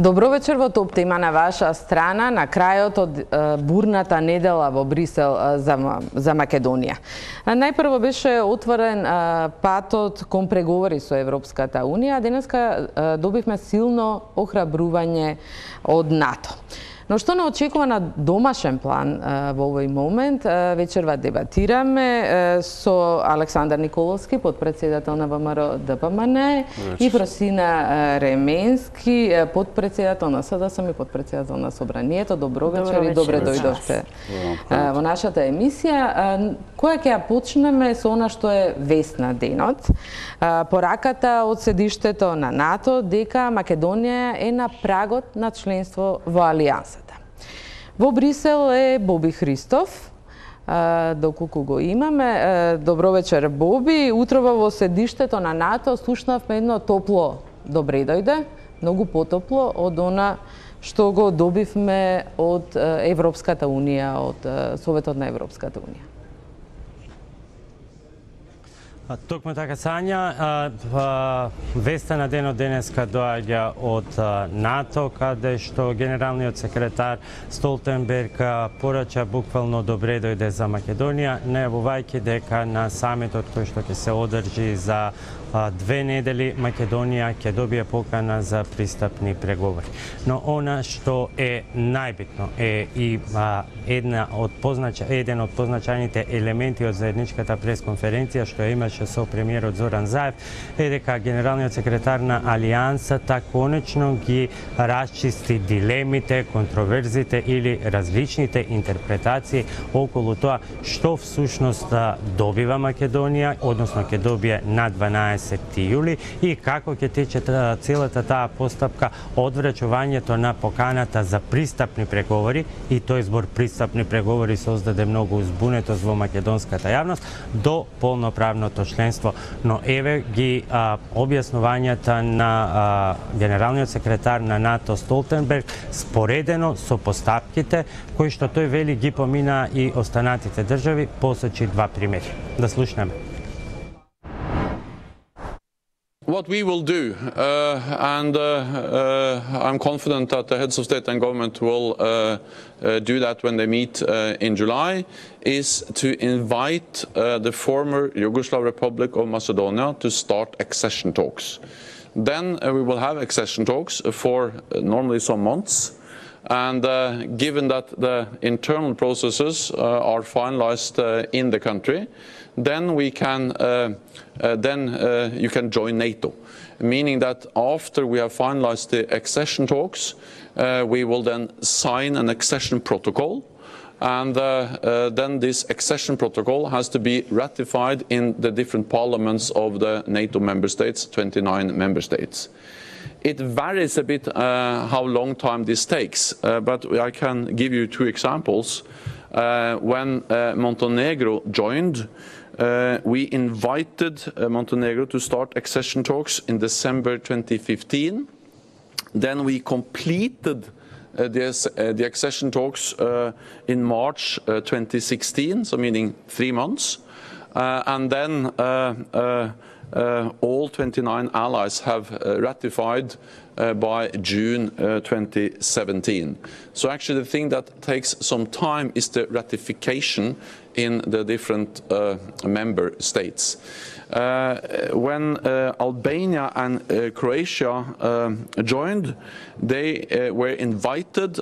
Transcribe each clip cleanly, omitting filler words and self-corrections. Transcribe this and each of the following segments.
Добро вечер во топ тема на ваша страна на крајот од бурната недела во Брисел за Македонија. Најпрво беше отворен патот кон преговори со Европската Унија, денеска добивме силно охрабрување од НАТО. Но што не очекува на домашен план во овој момент, вечерва дебатираме со Александар Николовски, подпредседател на ВМРО ДПМН, и Просина Ременски, подпредседател на СДСМ и подпредседател на Собранието. Добро вечер и добре дојдовте во нашата емисија, која ќе ја почнеме со она што е вест на денот. Пораката од седиштето на НАТО дека Македонија е на прагот на членство во Алијансата. Во Брисел е Боби Христов, доколку го имаме. Добро вечер, Боби. Утрово во седиштето на НАТО слушнавме едно топло добре дојде, многу потопло од она што го добивме од Европската Унија, од Советот на Европската Унија. Токму така, Сања, веста на денот денеска доаѓа од НАТО, каде што генералниот секретар Столтенберг порача буквално добре дојде за Македонија, најавувајќи дека на самитот кој што ќе се одржи за 2 недели Македонија ќе добие покана за пристапни преговори. Но она што е најбитно е и еден од позначајните елементи од заедничката пресконференција што имаше со премиерот Зоран Заев е дека генералниот секретар на Алијансата конечно ги расчисти дилемите, контроверзите или различните интерпретации околу тоа што всушност добива Македонија, односно ќе добие на 12 јули и како ќе тече целата таа постапка од врачувањето на поканата за пристапни преговори, и тој збор пристапни преговори создаде многу узбунетост во македонската јавност, до полноправното членство. Но еве ги објаснувањата на генералниот секретар на НАТО Столтенберг споредено со постапките кои што тој вели ги помина и останатите држави, посочи 2 примери. Да слушнеме. What we will do, and I'm confident that the heads of state and government will do that when they meet in July, is to invite the former Yugoslav Republic of Macedonia to start accession talks. Then we will have accession talks for normally some months. And given that the internal processes are finalized in the country, then we can you can join NATO, meaning that after we have finalized the accession talks, we will then sign an accession protocol, and then this accession protocol has to be ratified in the different parliaments of the NATO member states, 29 member states. It varies a bit how long time this takes, but I can give you 2 examples. When Montenegro joined, we invited Montenegro to start accession talks in December 2015. Then we completed the accession talks in March 2016, so meaning 3 months. And then all 29 allies have ratified by June 2017. So actually the thing that takes some time is the ratification in the different member states. When Albania and Croatia joined, they were invited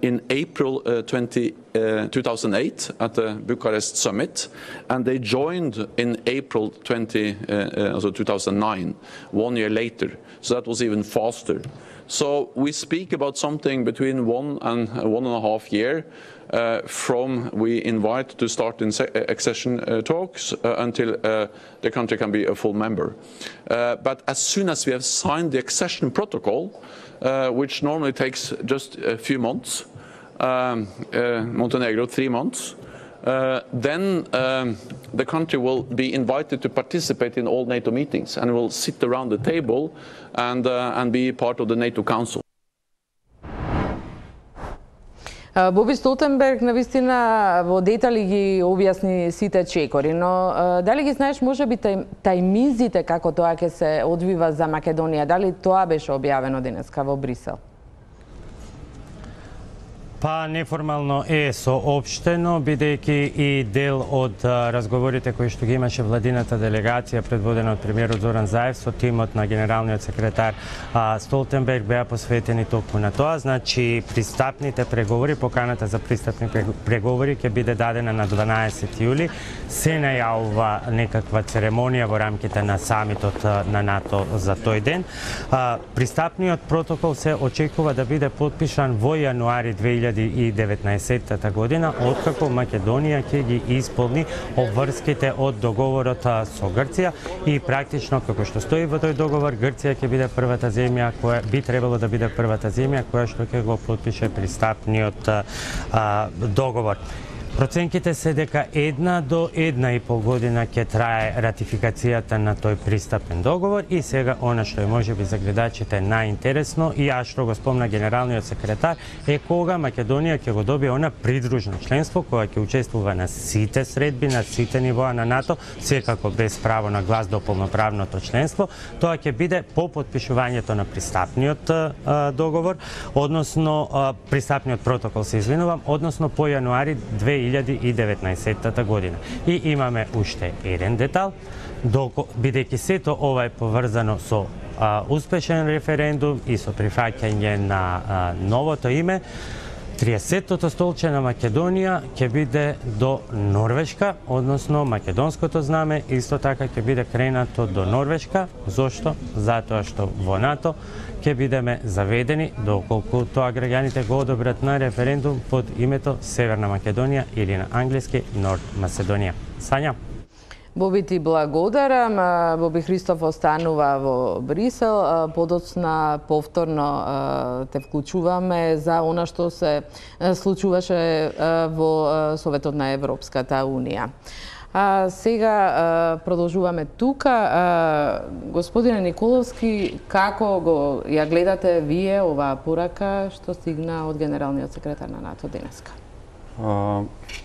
in April 2008 at the Bucharest summit, and they joined in April 2009, 1 year later. So that was even faster. So we speak about something between 1 and 1.5 years from we invite to start in accession talks until the country can be a full member. But as soon as we have signed the accession protocol, which normally takes just a few months, Montenegro 3 months, then the country will be invited to participate in all NATO meetings and will sit around the table and be part of the NATO Council. Боби Столтенберг навистина во детали ги објасни сите чекори, но дали ги знаеш можеби тајминзите како тоа ќе се одвива за Македонија? Дали тоа беше објавено денеска во Брисел? Па неформално е соопштено, бидејќи и дел од разговорите кои што ги имаше владината делегација предводена од премиерот Зоран Заев со тимот на генералниот секретар Столтенберг беа посветени токму на тоа. Значи, пристапните преговори, поканата за пристапни преговори ќе биде дадена на 12 јули. Се најавува некаква церемонија во рамките на самитот на НАТО за тој ден. Пристапниот протокол се очекува да биде потпишан во јануари 2019 година, откако Македонија ќе ги исполни обврските од договорот со Грција и практично, како што стои во тој договор, Грција ќе биде првата земја која би требало да биде првата земја која што ќе го потпише пристапниот договор. Проценките се дека 1 до 1,5 година ќе трае ратификацијата на тој пристапен договор и сега она што е можеби за гледачите најинтересно и ја што го спомна генералниот секретар е кога Македонија ќе го добие она придружно членство кое ќе учествува на сите средби, на сите нивоа на НАТО, секако без право на глас до полноправното членство. Тоа ќе биде по потпишувањето на пристапниот договор, односно пристапниот протокол, се извинувам, односно по јануари 2019 година. И имаме уште еден детал, бидејќи сето ова е поврзано со успешен референдум и со прифаќање на новото име, 30-тото столче на Македонија ќе биде до Норвешка, односно македонското знаме исто така ќе биде кренато до Норвешка. Зошто? Затоа што во НАТО ќе бидеме заведени доколку тоа граѓаните го одобрат на референдум под името Северна Македонија или на англиски Норд Macedonија. Сања? Боби ти благодарам. Боби Христов останува во Брисел. Подоцна повторно те вклучуваме за она што се случуваше во Советот на Европската Унија. Сега продолжуваме тука. Господине Николовски, како ја гледате вие оваа порака што стигна од генералниот секретар на НАТО денеска?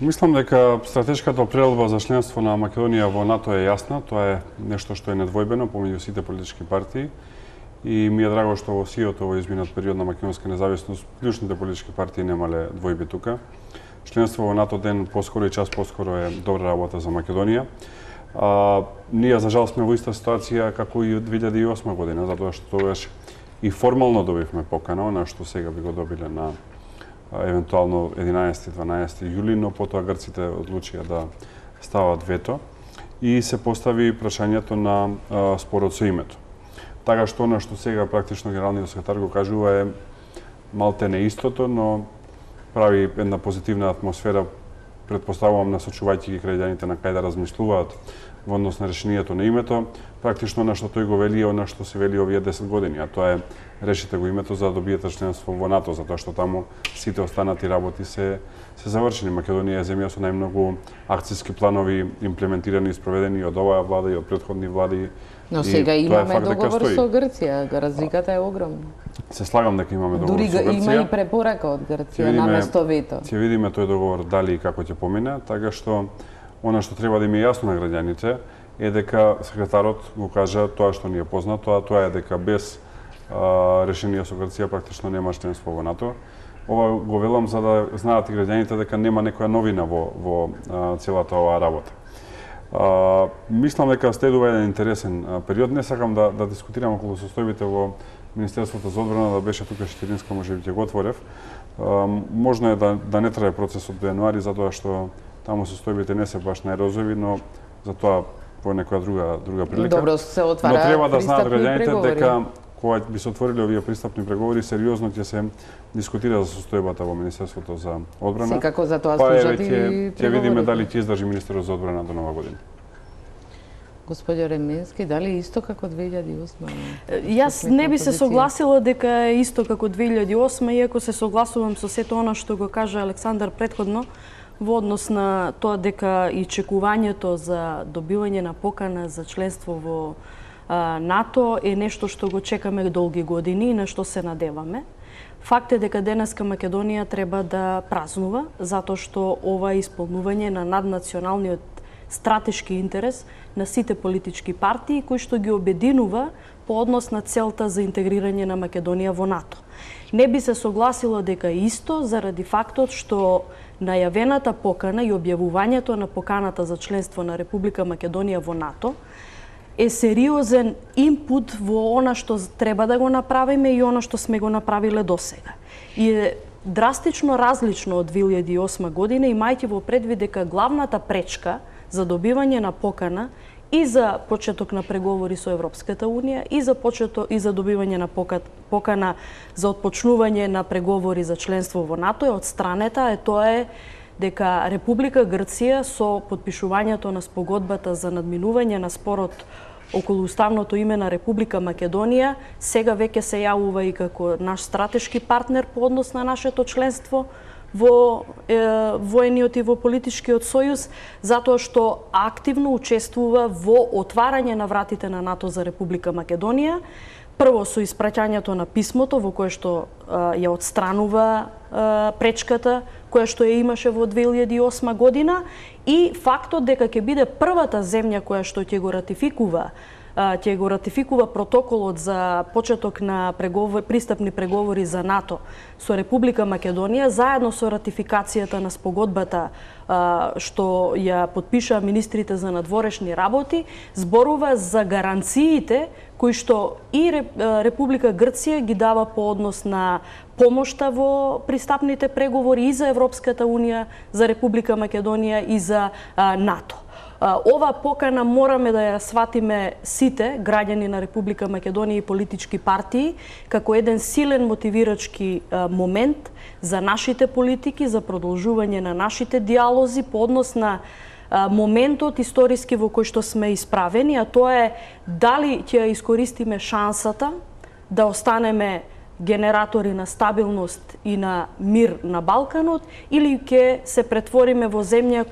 Мислам дека стратешката определба за членство на Македонија во НАТО е јасна. Тоа е нешто што е недвојбено помеѓу сите политички партии. И ми е драго што во сиот овој изминат период на македонска независност клучните политички партии немале двојби тука. Членство во НАТО ден поскоро и час поскоро е добра работа за Македонија. Ние за жал сме во иста ситуација како и од 2008 година, затоа што тогаш и формално добивме покана, на што сега би го добиле на евентуално 11-12 јули, но потоа грците одлучија да стават вето и се постави прашањето на спорот со името. Така што она што сега практично генералниот секретар го кажува е малте неистото, но прави една позитивна атмосфера, предпоставувам насочувајќи ги граѓаните на кај да размислуваат во однос на решението на името. Практично на што тој го вели е она што се вели овие 10 години, а тоа е решите го името за да добиете членство во НАТО, затоа што таму сите останати работи се завршени. Македонија е земја со најмногу акцијски планови имплементирани и спроведени од оваа влада и од претходни влади. Но сега имаме договор со Грција, разликата е огромна. Се слагам дека имаме договор со Грција. Дури има и препорака од Грција наместо вето. Ќе видиме тој договор дали и како ќе помине, така што она што треба да им е јасно на граѓаните е дека секретарот го кажа тоа што ни е познато, а тоа е дека без решение со Грција практично нема членство во НАТО. Ова го велам за да знаат и граѓаните дека нема некоја новина во целата оваа работа. Мислам дека следува еден интересен период. Не сакам да дискутирам околу состојбите во Министерството за одбрана, да беше тука Шетиринска, можеби ќе го отворев. Можно е да не трае процесот до јануари, затоа што таму состојбите не се баш најрозови, но за тоа во некоја друга прилика. Добро се отвара. Но треба да знаат граѓаните дека кога би се отвориле овие пристапни преговори, сериозно ќе се дискутира за состојбата во Министерството за одбрана. Секако за тоа служат и преговори. Ќе видиме дали ќе издржи Министерот за одбрана до нова година. Господјо Ременски, дали исто како 2008? Јас не би се согласила дека е исто како 2008, иако се согласувам со сето она што го кажа Александар претходно, во однос на тоа дека и чекувањето за добивање на покана за членство во НАТО е нешто што го чекаме долги години и на што се надеваме. Факт е дека денеска Македонија треба да празнува, затоа што ова исполнување на наднационалниот стратешки интерес на сите политички партии кои што ги обединува по однос на целта за интегрирање на Македонија во НАТО. Не би се согласила дека исто заради фактот што најавената покана и објавувањето на поканата за членство на Република Македонија во НАТО е сериозен инпут во она што треба да го направиме и она што сме го направиле досега. И е драстично различно од 2008 година, имајќи во предвид дека главната пречка за добивање на покана и за почеток на преговори со Европската Унија и за добивање на покана за отпочнување на преговори за членство во НАТО е одстранета, тоа е дека Република Грција со потпишувањето на спогодбата за надминување на спорот околу уставното име на Република Македонија сега веќе се јавува и како наш стратешки партнер по однос на нашето членство во воениот и во политичкиот сојуз, затоа што активно учествува во отварање на вратите на НАТО за Република Македонија, прво со испраќањето на писмото во кое што ја отстранува пречката која што ја имаше во 2008 година и фактот дека ќе биде првата земја која што ќе го ратификува протоколот за почеток на пристапни преговори за НАТО со Република Македонија, заедно со ратификацијата на спогодбата што ја потпишаа министрите за надворешни работи, зборува за гаранциите кои што и Република Грција ги дава по однос на помошта во пристапните преговори и за Европската Унија, за Република Македонија и за НАТО. Ова покана мораме да ја сватиме сите граѓани на Република Македонија и политички партии како еден силен мотивирачки момент за нашите политики, за продолжување на нашите диалози по однос на моментот историски во кој што сме исправени, а тоа е дали ќе ја искористиме шансата да останеме генератори на стабилност и на мир на Балканот или ќе се претвориме во земја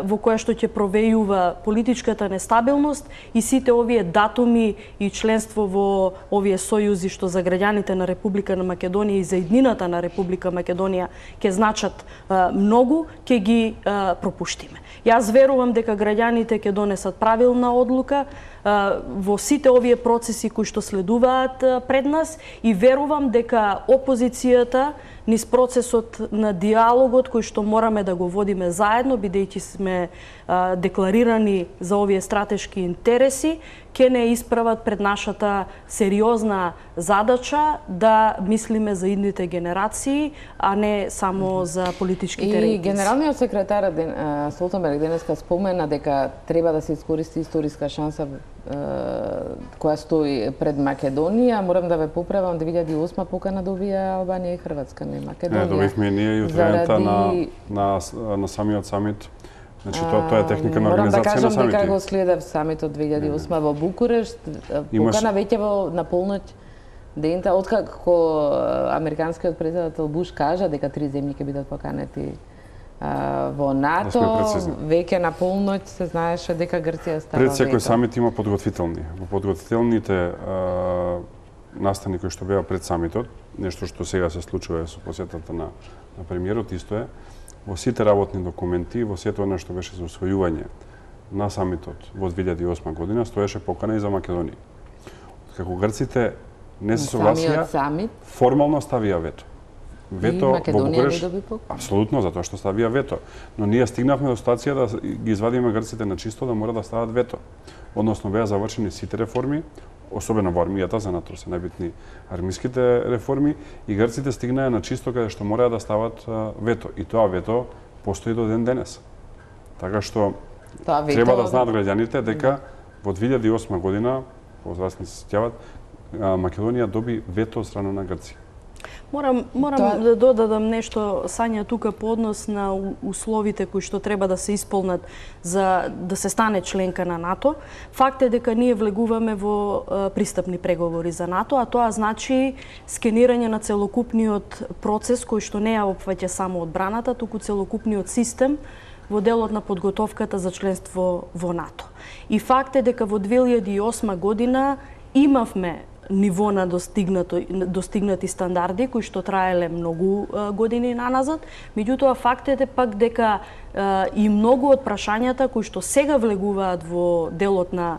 во која што ќе провејува политичката нестабилност и сите овие датуми и членство во овие сојузи што за граѓаните на Република на Македонија и за иднината на Република Македонија ќе значат многу, ќе ги пропуштиме. Јас верувам дека граѓаните ќе донесат правилна одлука во сите овие процеси кои што следуваат пред нас и верувам дека опозицијата низ процесот на диалогот кој што мораме да го водиме заедно, бидејќи сме декларирани за овие стратешки интереси, ќе не исправат пред нашата сериозна задача да мислиме за идните генерации, а не само за политичките рейтинзи. И генералниот секретар Столтенберг денеска спомена дека треба да се искористи историска шанса која стои пред Македонија. Морам да ве поправам, 2008 покана добија Албанија и Хрватска, не Македонија. Не, добивме ние и утворената на самиот самит. Значи, тоа е техника на организација на самити. Морам да кажам дека го следев самитот 2008 во Букурешт. Покана веќе на полноќ дента, откако американскиот председател Буш кажа дека 3 земји ќе бидат поканети во НАТО, веќе на полноќ се знаеше дека Грција става Пред секој самит има подготвителни. Во подготвителните настани кои што беа пред самитот, нешто што сега се случува со посетата на премиерот, исто е, во сите работни документи, во сето она што беше за усвојување на самитот во 2008 година, стоеше покана и за Македонија. Како грците не се согласија, формално ставија вето. Вето во Букуреш, апсолутно, затоа што ставија вето. Но ние стигнавме до ситуација да ги извадиме грците на чисто да мора да стават вето. Односно беа завршени сите реформи, особено во армијата, за НАТО се најбитни армиските реформи, и грците стигнаа на чисто каде што мора да стават вето. И тоа вето постои до ден денес. Така што треба да знаат граѓаните дека во 2008 година, возрастни се сеќават, Македонија доби вето од страна на Грција. Морам да додадам нешто, Сања, тука по однос на условите кои што треба да се исполнат за да се стане членка на НАТО. Факт е дека ние влегуваме во пристапни преговори за НАТО, а тоа значи скенирање на целокупниот процес кој што не ја опфаќа само одбраната, туку целокупниот систем во делот на подготовката за членство во НАТО. И факт е дека во 2008 година имавме ниво на достигнати стандарди кои што траеле многу години наназад. Меѓутоа фактот е пак дека и многу од прашањата кои што сега влегуваат во делот на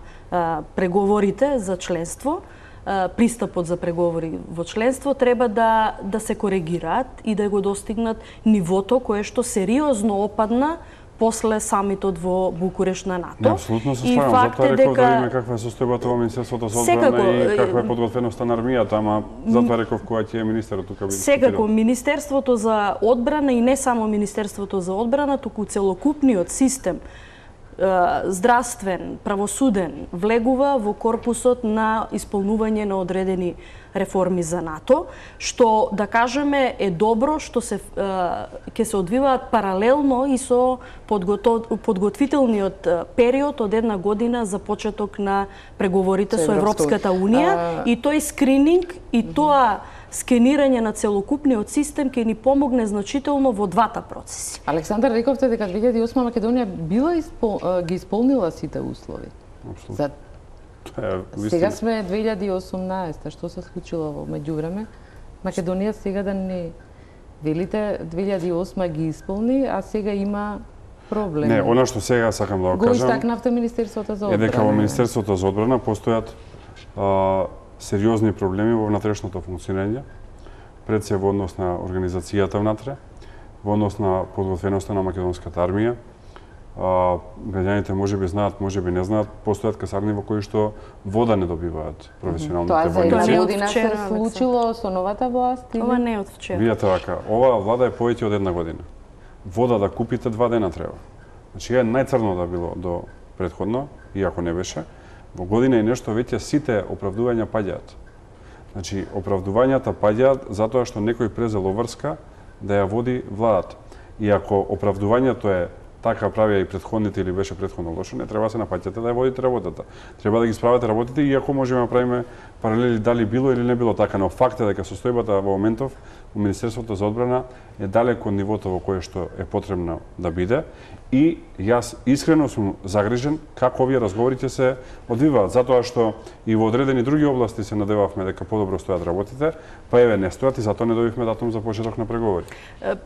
преговорите за членство, пристапот за преговори во членство треба да се коригираат и да го достигнат нивото кое што сериозно опадна после самитот во Букурешт на НАТО. Апсолутно се слагам, затоа реков да видиме каква е состојбата во Министерството за одбрана и каква е подготвеноста на армијата, ама затоа реков кога ќе е министерот тука би дискутирал. Секако Министерството за одбрана и не само Министерството за одбрана, туку целокупниот систем здравствен, правосуден, влегува во корпусот на исполнување на одредени реформи за НАТО, што, да кажеме, е добро, што ќе се одвиваат паралелно и со подготвителниот период од една година за почеток на преговорите со Европската Унија и тој скрининг и тоа скенирање на целокупниот систем ќе ни помогне значително во двата процеси. Александар, рековте дека 2008 Македонија ги исполнила сите услови. Апсолутно. Сега сме 2018, што се случило во меѓувреме? Македонија сега да не велите 2008 ги исполни, а сега има проблем. Не, она што сега сакам да го кажам. Го истакнавте Министерството за одбрана. Е дека во Министерството за одбрана постојат сериозни проблеми во внатрешното функционирање, пред се во однос на организацијата внатре, во однос на подготвеноста на македонската армија. Граѓаните можеби знаат, можеби не знаат, постојат касарни во кои што вода не добиваат професионалните војници. Тоа за година се случило со новата власт? Ова не од вчера. Видете вака, оваа влада е повеќе од една година. Вода да купите 2 дена треба. Значи е најцрно да било до претходно, иако не беше. Во година и нешто веќе сите оправдувања паѓаат. Значи, оправдувањата паѓаат затоа што некој презел врска да ја води владата. И ако оправдувањето е така правија и претходните или беше претходно лошо, не треба да се напаѓате да ја водите работата. Треба да ги справите работите, иако можеме да правиме паралели дали било или не било така, но факт е дека состојбата во моментов во Министерството за одбрана е далеко од нивото во кое што е потребно да биде и јас искрено сум загрижен како овие разговори ќе се одвиваат, затоа што и во одредени други области се надевавме дека подобро стојат работите, па еве не стојат и затоа не добивме датум за почеток на преговори.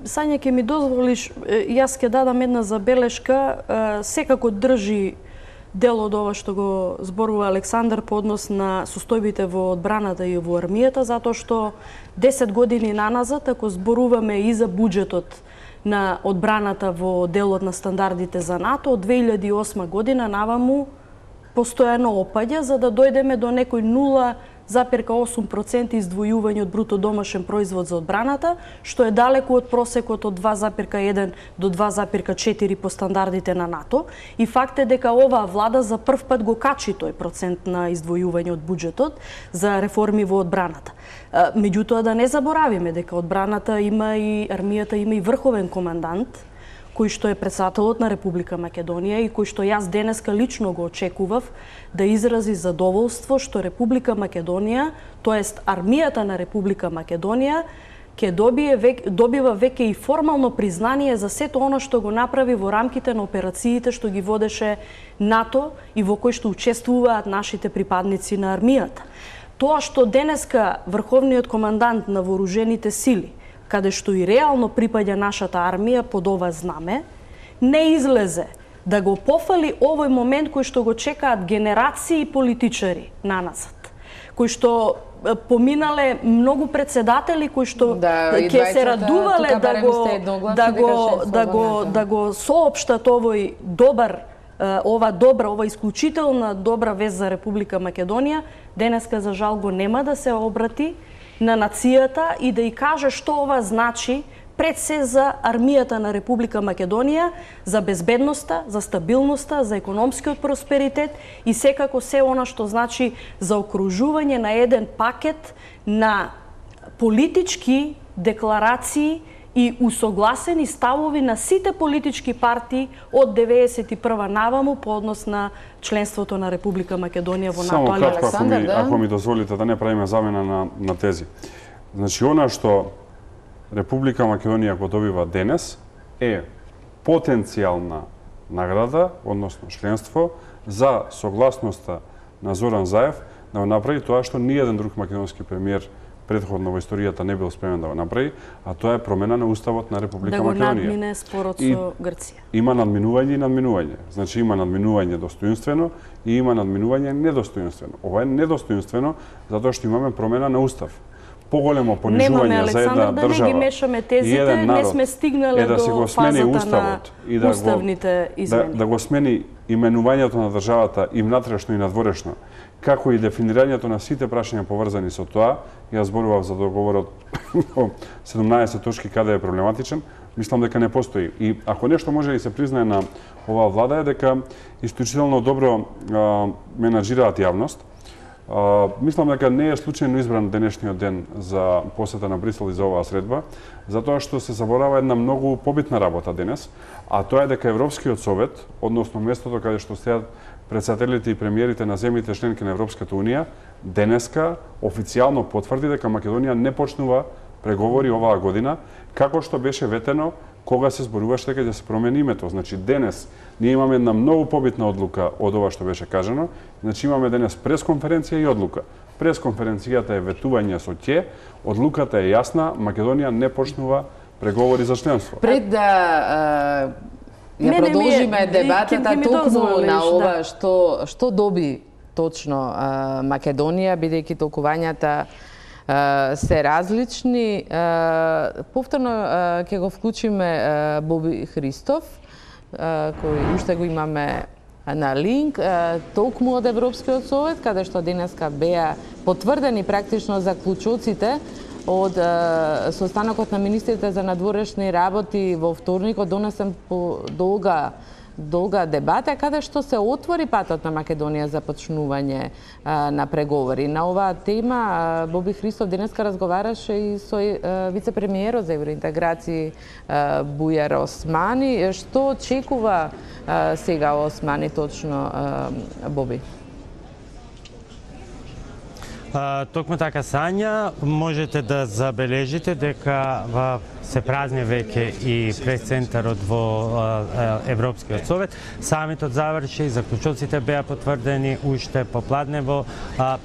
Сања, ќе ми дозволиш, јас ќе дадам една забелешка, секако држи дел од ова што го зборува Александар по однос на состојбите во одбраната и во армијата, затоа што 10 години наназад, ако зборуваме и за буџетот на одбраната во делот на стандардите за НАТО, од 2008 година наваму постојано опаѓа, за да дојдеме до некој 0,8% издвојување од бруто домашен производ за одбраната, што е далеку од просекот од 2,1 до 2,4 по стандардите на НАТО. И факт е дека оваа влада за прв пат го качи тој процент на издвојување од буџетот за реформи во одбраната. Меѓутоа да не заборавиме дека одбраната има и армијата има и врховен командант, кој што е председателот на Република Македонија и кој што јас денеска лично го очекував да изрази задоволство што Република Македонија, тоест армијата на Република Македонија, ќе добива веќе и формално признание за сето оно што го направи во рамките на операциите што ги водеше НАТО и во кои што учествуваат нашите припадници на армијата. Тоа што денеска врховниот командант на вооружените сили, каде што и реално припаѓа нашата армија под ова знаме, не излезе да го пофали овој момент кој што го чекаат генерации политичари наназад, кои што поминале многу председатели кои што ќе се радувале да го соопштат овој ова исклучителна добра вест за Република Македонија, денеска за жал го нема да се обрати на нацијата и да ја каже што ова значи пред се за армијата на Република Македонија, за безбедноста, за стабилноста, за економскиот просперитет и секако се она што значи за окружување на еден пакет на политички декларации и усогласени ставови на сите политички партии од 91 наваму по однос на членството на Република Македонија во НАТО. Само кратко, ако ми дозволите да не правиме замена на тези. Значи, она што Република Македонија го добива денес е потенцијална награда, односно членство, за согласноста на Зоран Заев да го направи тоа што ниеден друг македонски премиер претходно во историјата не бил спремен да го направи, а тоа е промена на уставот на Република Македонија. Да го надмине спорот со Грција. Има надминување и надминување. Значи има надминување достоинствено и има надминување недостоинствено. Ова е недостоинствено затоа што имаме промена на устав. Поголемо понижување за една држава. Да не ги мешаме тезите, не сме стигнале до фазата на уставните измени. Да го смени именувањето на државата и внатрешно и надворешно, како и дефинирањето на сите прашања поврзани со тоа. Јас зборував за договорот 17 точки каде е проблематичен, мислам дека не постои. И ако нешто може да се признае на оваа влада е дека исклучително добро менаџираат јавност. Мислам дека не е случајно избран денешниот ден за посета на Брисел и за оваа средба, затоа што се заборава една многу побитна работа денес, а тоа е дека Европскиот совет, односно местото каде што стојат председателите и премиерите на земјите членки на Европската унија, денеска официјално потврди дека Македонија не почнува преговори оваа година, како што беше ветено кога се зборуваше дека ќе се промени името. Значи денес ние имаме една многу побитна одлука од ова што беше кажано. Значи имаме денес пресконференција и одлука. Пресконференцијата е ветување со ќе, одлуката е јасна, Македонија не почнува преговори за членство. Пред да ја продолжиме дебатата токму на ова што доби точно Македонија, бидејќи толкувањата се различни. Повторно ќе го вклучиме Боби Христов, кој уште го имаме на линк, толкму од Европскиот совет, каде што денеска беа потврдени практично заклучоците од состанокот на министрите за надворешни работи во вторникот, донесен по долга дебата, каде што се отвори патот на Македонија за почнување на преговори. На оваа тема Боби Христов денеска разговараше и со вице-премиерот за евроинтеграции Бујар Османи. Што очекува сега Османи точно, Боби? Токму така, Сања, можете да забележите дека се празни веќе и прес-центарот во Европскиот совет. Самитот заврши, заклучоците беа потврдени уште попладнево,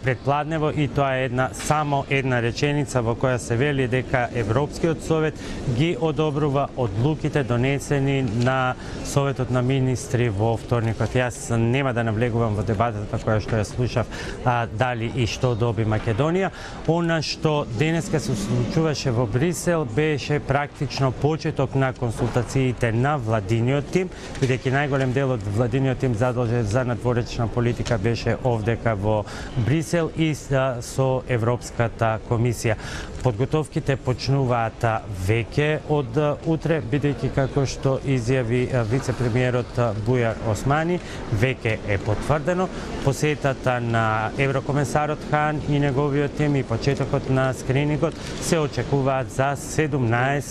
предпладнево, и тоа е само една реченица во која се вели дека Европскиот совет ги одобрува одлуките донесени на Советот на министри во вторникот. Јас нема да навлегувам во дебатата која што ја слушав дали и што доби Македонија. Она што денеска се случуваше во Брисел беше практично почеток на консултациите на владиниот тим, бидејќи најголем дел од владиниот тим задолжен за надворешна политика беше овдека во Брисел и со Европската комисија. Подготовките почнуваат веќе од утре, бидејќи како што изјави вице-премиерот Бујар Османи, веќе е потврдено посетата на еврокомесарот Хан и неговиот тим и почетокот на скринингот се очекуваат за 17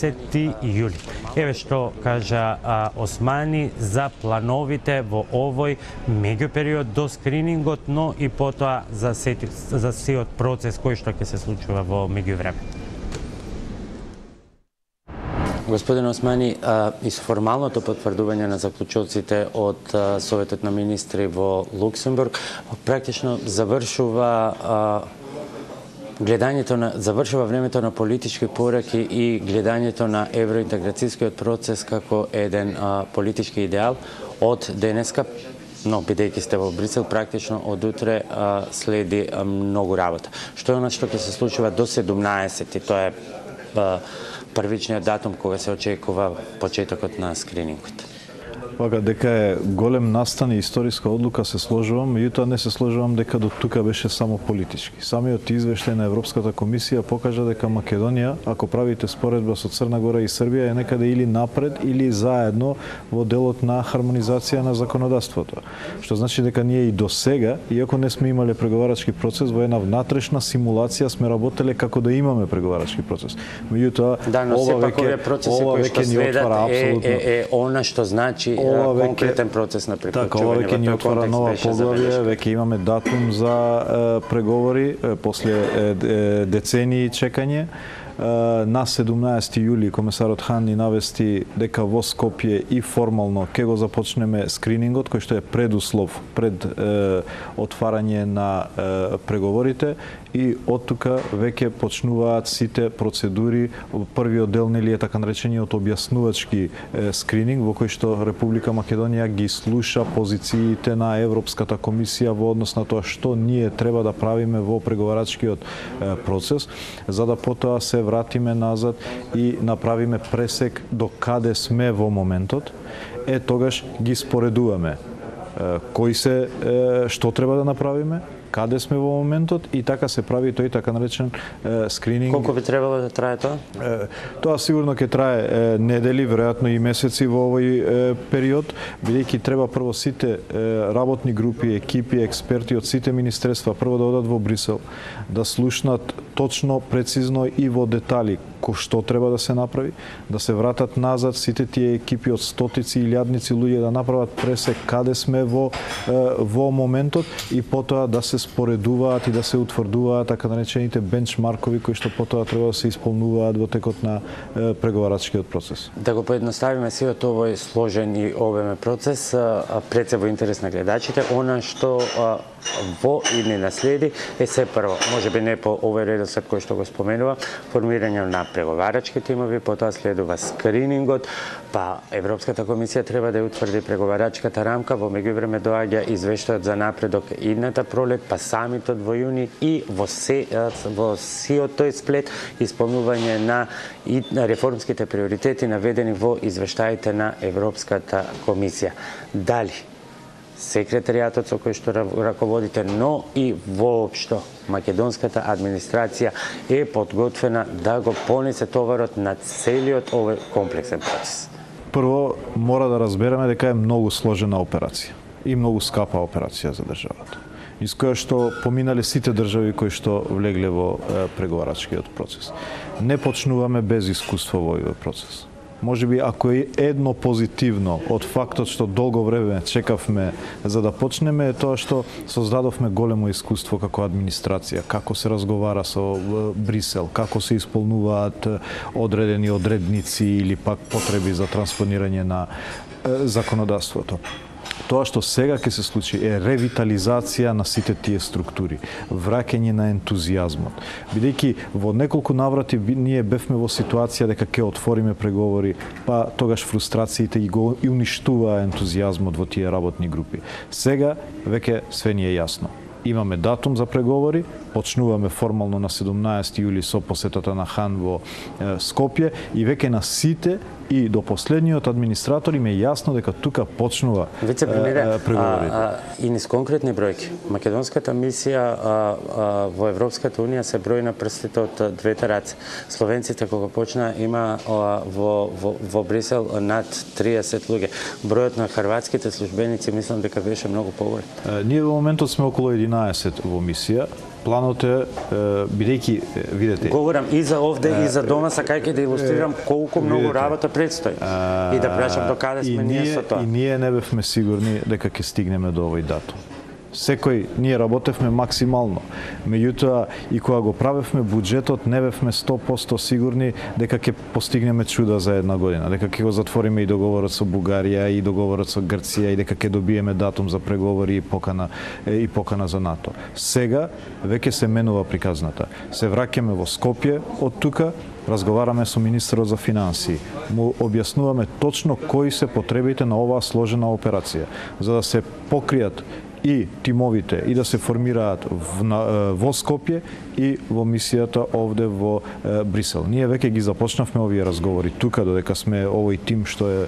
јули. Еве што кажа Османи за плановите во овој меѓупериод до скринингот, но и потоа за сиот процес кој што ќе се случува во меѓувреме. Господин Османи, и со формалното потврдување на заклучоците од Советот на министри во Луксембург, практично завршува времето на политички пораки и гледањето на евроинтеграцијскиот процес како еден политички идеал од денеска, но бидејќи сте во Брисел, практично од утре следи многу работа. Што е она што ќе се случува до 17 и тоа е првичниот датум кога се очекува почетокот на скринингот? Вака, дека е голем настан и историска одлука се сложувам, меѓутоа не се сложувам дека до тука беше само политички. Самиот извештај на Европската комисија покажа дека Македонија, ако правите споредба со Црна Гора и Србија, е некаде или напред или заедно во делот на хармонизација на законодавството. Што значи дека ние и до сега, иако не сме имале преговарачки процес, во една внатрешна симулација сме работеле како да имаме преговарачки процес. Меѓутоа, ова веќе ни отвара апсолутно е она што значи конкретен процес на приклучување. Така, ова веќе ни отвара нова поглавје, веќе имаме датум за преговори после децении чекање. на 17 јули комесарот Хан ни навести дека во Скопје и формално ќе го започнеме скринингот, кој што е предуслов пред отварање на преговорите, и од тука веќе почнуваат сите процедури. Првиот дел нели е така наречениот објаснувачки скрининг, во кој што Република Македонија ги слуша позициите на Европската комисија во однос на тоа што ние треба да правиме во преговарачкиот процес, за да потоа се вратиме назад и направиме пресек до каде сме во моментот. Тогаш ги споредуваме кои се, што треба да направиме, каде сме во моментот, и така се прави тој така наречен скрининг. Колку би требало да трае тоа? Тоа сигурно ќе трае недели, веројатно и месеци во овој период, бидејќи треба прво сите работни групи, екипи, експерти од сите министерства прво да одат во Брисел, да слушнат точно, прецизно и во детали што треба да се направи, да се вратат назад сите тие екипи од стотици и илјадници луѓе, да направат пресек каде сме во моментот, и потоа да се споредуваат и да се утврдуваат така наречените бенчмаркови кои што потоа треба да се исполнуваат во текот на преговарачкиот процес. Да го поедноставиме сиот овој сложен и обемен процес, пред се во интерес на гледачите, она што во идни наследи е се прво, можеби не по овој редослед кој што го споменува, формирање на преговарачки тимови, потоа следува скринингот, па Европската комисија треба да ја утврди преговарачката рамка, во меѓувреме доаѓа извештајот за напредок идната пролет, па самитот во јуни и во сиот тој сплет исполнување на реформските приоритети наведени во извештаите на Европската комисија. Дали секретаријатот со кој што раководите, но и воопшто македонската администрација е подготвена да го понесе товарот на целиот овој комплексен процес? Прво, мора да разбереме дека е многу сложена операција и многу скапа операција за државата, из која што поминале сите држави кои што влегле во преговарачкиот процес. Не почнуваме без искуство во овој процес. Може би, ако е едно позитивно од фактот што долго време чекавме за да почнеме, е тоа што создадовме големо искуство како администрација, како се разговара со Брисел, како се исполнуваат одредени одредници или пак потреби за транспонирање на законодавството. Тоа што сега ќе се случи е ревитализација на сите тие структури, враќање на ентузијазмот. Бидејќи во неколку наврати ние бевме во ситуација дека ќе отвориме преговори, па тогаш фрустрациите и го уништуваа ентузијазмот во тие работни групи. Сега веќе све ни е јасно. Имаме датум за преговори, почнуваме формално на 17 јули со посетата на Хан во Скопје, и веќе на сите и до последниот администратор им е јасно дека тука почнува преговорите. И низ конкретни бројки. Македонската мисија во Европската унија се брои на прстите од двете раце. Словенците кога почна има во Брисел над 30 луѓе. Бројот на хрватските службеници мислам дека беше многу поголем. Ние во моментот сме околу 11 во мисија. Планот е, бидејќи, видете... Говорам и за овде, и за дома, сакајќи да илустрирам колку многу работа предстои. И да прашам до каде сме ние со тоа. И ние не бевме сигурни дека ќе стигнеме до овој датум. Секој, ние работевме максимално. Меѓутоа, и кога го правевме буџетот, не бевме 100% сигурни дека ќе постигнеме чуда за една година, дека ќе го затвориме и договорот со Бугарија, и договорот со Грција, и дека ќе добиеме датум за преговори и покана за НАТО. Сега веќе се менува приказната. Се враќаме во Скопје од тука, разговараме со министерот за финансии, му објаснуваме точно кои се потребите на оваа сложена операција, за да се покријат и тимовите и да се формираат во Скопје и во мисијата овде во Брисел. Ние веќе ги започнавме овие разговори тука, додека сме овој тим што е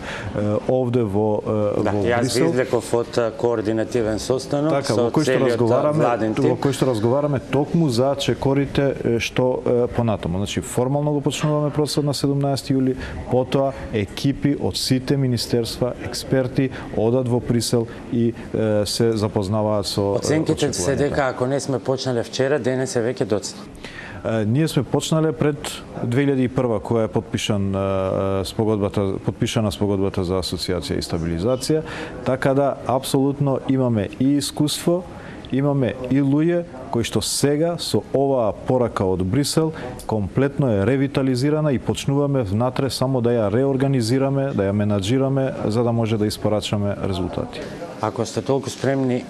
овде во Брисел. Јас ви извлеков од координативен состанок со целиот владен тим. Во кој што разговараме токму за чекорите што понатаму. Значи, формално го почнуваме процесот на 17 јули, потоа екипи од сите министерства, експерти, одат во Брисел и се запознаваат со... Оценките се дека ако не сме почнале вчера, денес е веќе доцна. Ние сме почнале пред 2001 која е подпишана спогодбата за асоциација и стабилизација, така да апсолутно имаме и искуство имаме и луѓе кои што сега со оваа порака од Брисел комплетно е ревитализирана и почнуваме внатре само да ја реорганизираме, да ја менаџираме за да може да испорачаме резултати. Ако сте толку спремни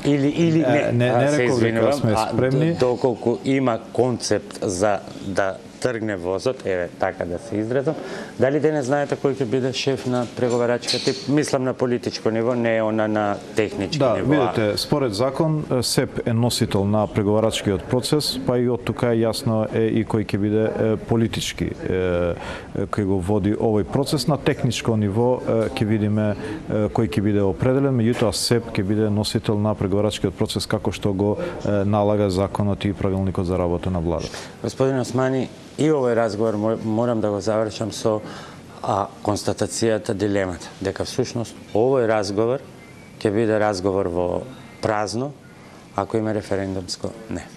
или не реков дека сме спремни, доколку има концепт за да тргне возот, еве така да се изразам, дали денес знаете кој ќе биде шеф на преговарачката тип? Мислам на политичко ниво, не она на техничко ниво. Да, видите, според закон СЕП е носител на преговарачкиот процес, па и од тука јасно е и кој ќе биде политички кој го води овој процес. На техничко ниво ќе видиме кој ќе биде определен, меѓутоа СЕП ќе биде носител на преговарачкиот процес како што го налага законот и правилникот за работа на владата. Господин Османи, и овој разговор морам да го завршам со констатацијата, дилемата, дека всушност овој разговор ќе биде разговор во празно, ако има референдумско не.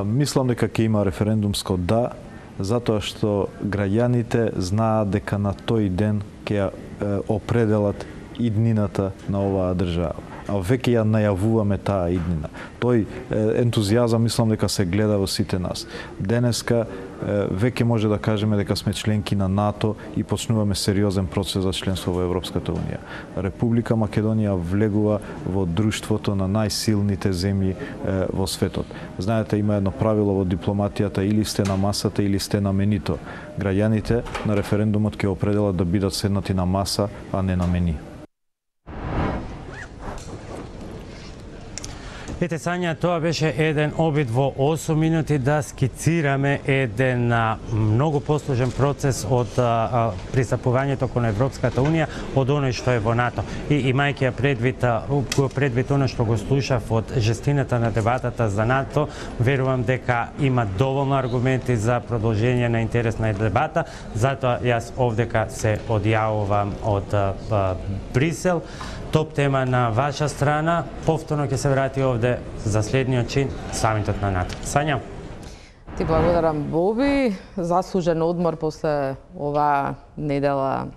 Мислам дека ќе има референдумско да, затоа што граѓаните знаат дека на тој ден ќе определат иднината на оваа држава. А веќе ја најавуваме таа иднина. Тој ентузијазам мислам дека се гледа во сите нас. Денеска веќе може да кажеме дека сме членки на НАТО и почнуваме сериозен процес за членство во Европската унија. Република Македонија влегува во друштвото на најсилните земји во светот. Знаете, има едно правило во дипломатијата: или сте на масата, или сте на менито. Граѓаните на референдумот ќе определат да бидат седнати на маса, а не на мени. Ете, Сања, тоа беше еден обид во 8 минути да скицираме еден многу посложен процес од пристапувањето кон Европската унија од оној што е во НАТО. И имајќи ја предвид оно што го слушав од жестината на дебатата за НАТО, верувам дека има доволно аргументи за продолжение на интересна дебата, затоа јас овдека се одјавувам од Брисел. Топ тема на ваша страна. Повторно ќе се врати овде за следниот чин, самитот на НАТО. Сања? Ти благодарам, Боби. Заслужен одмор после оваа недела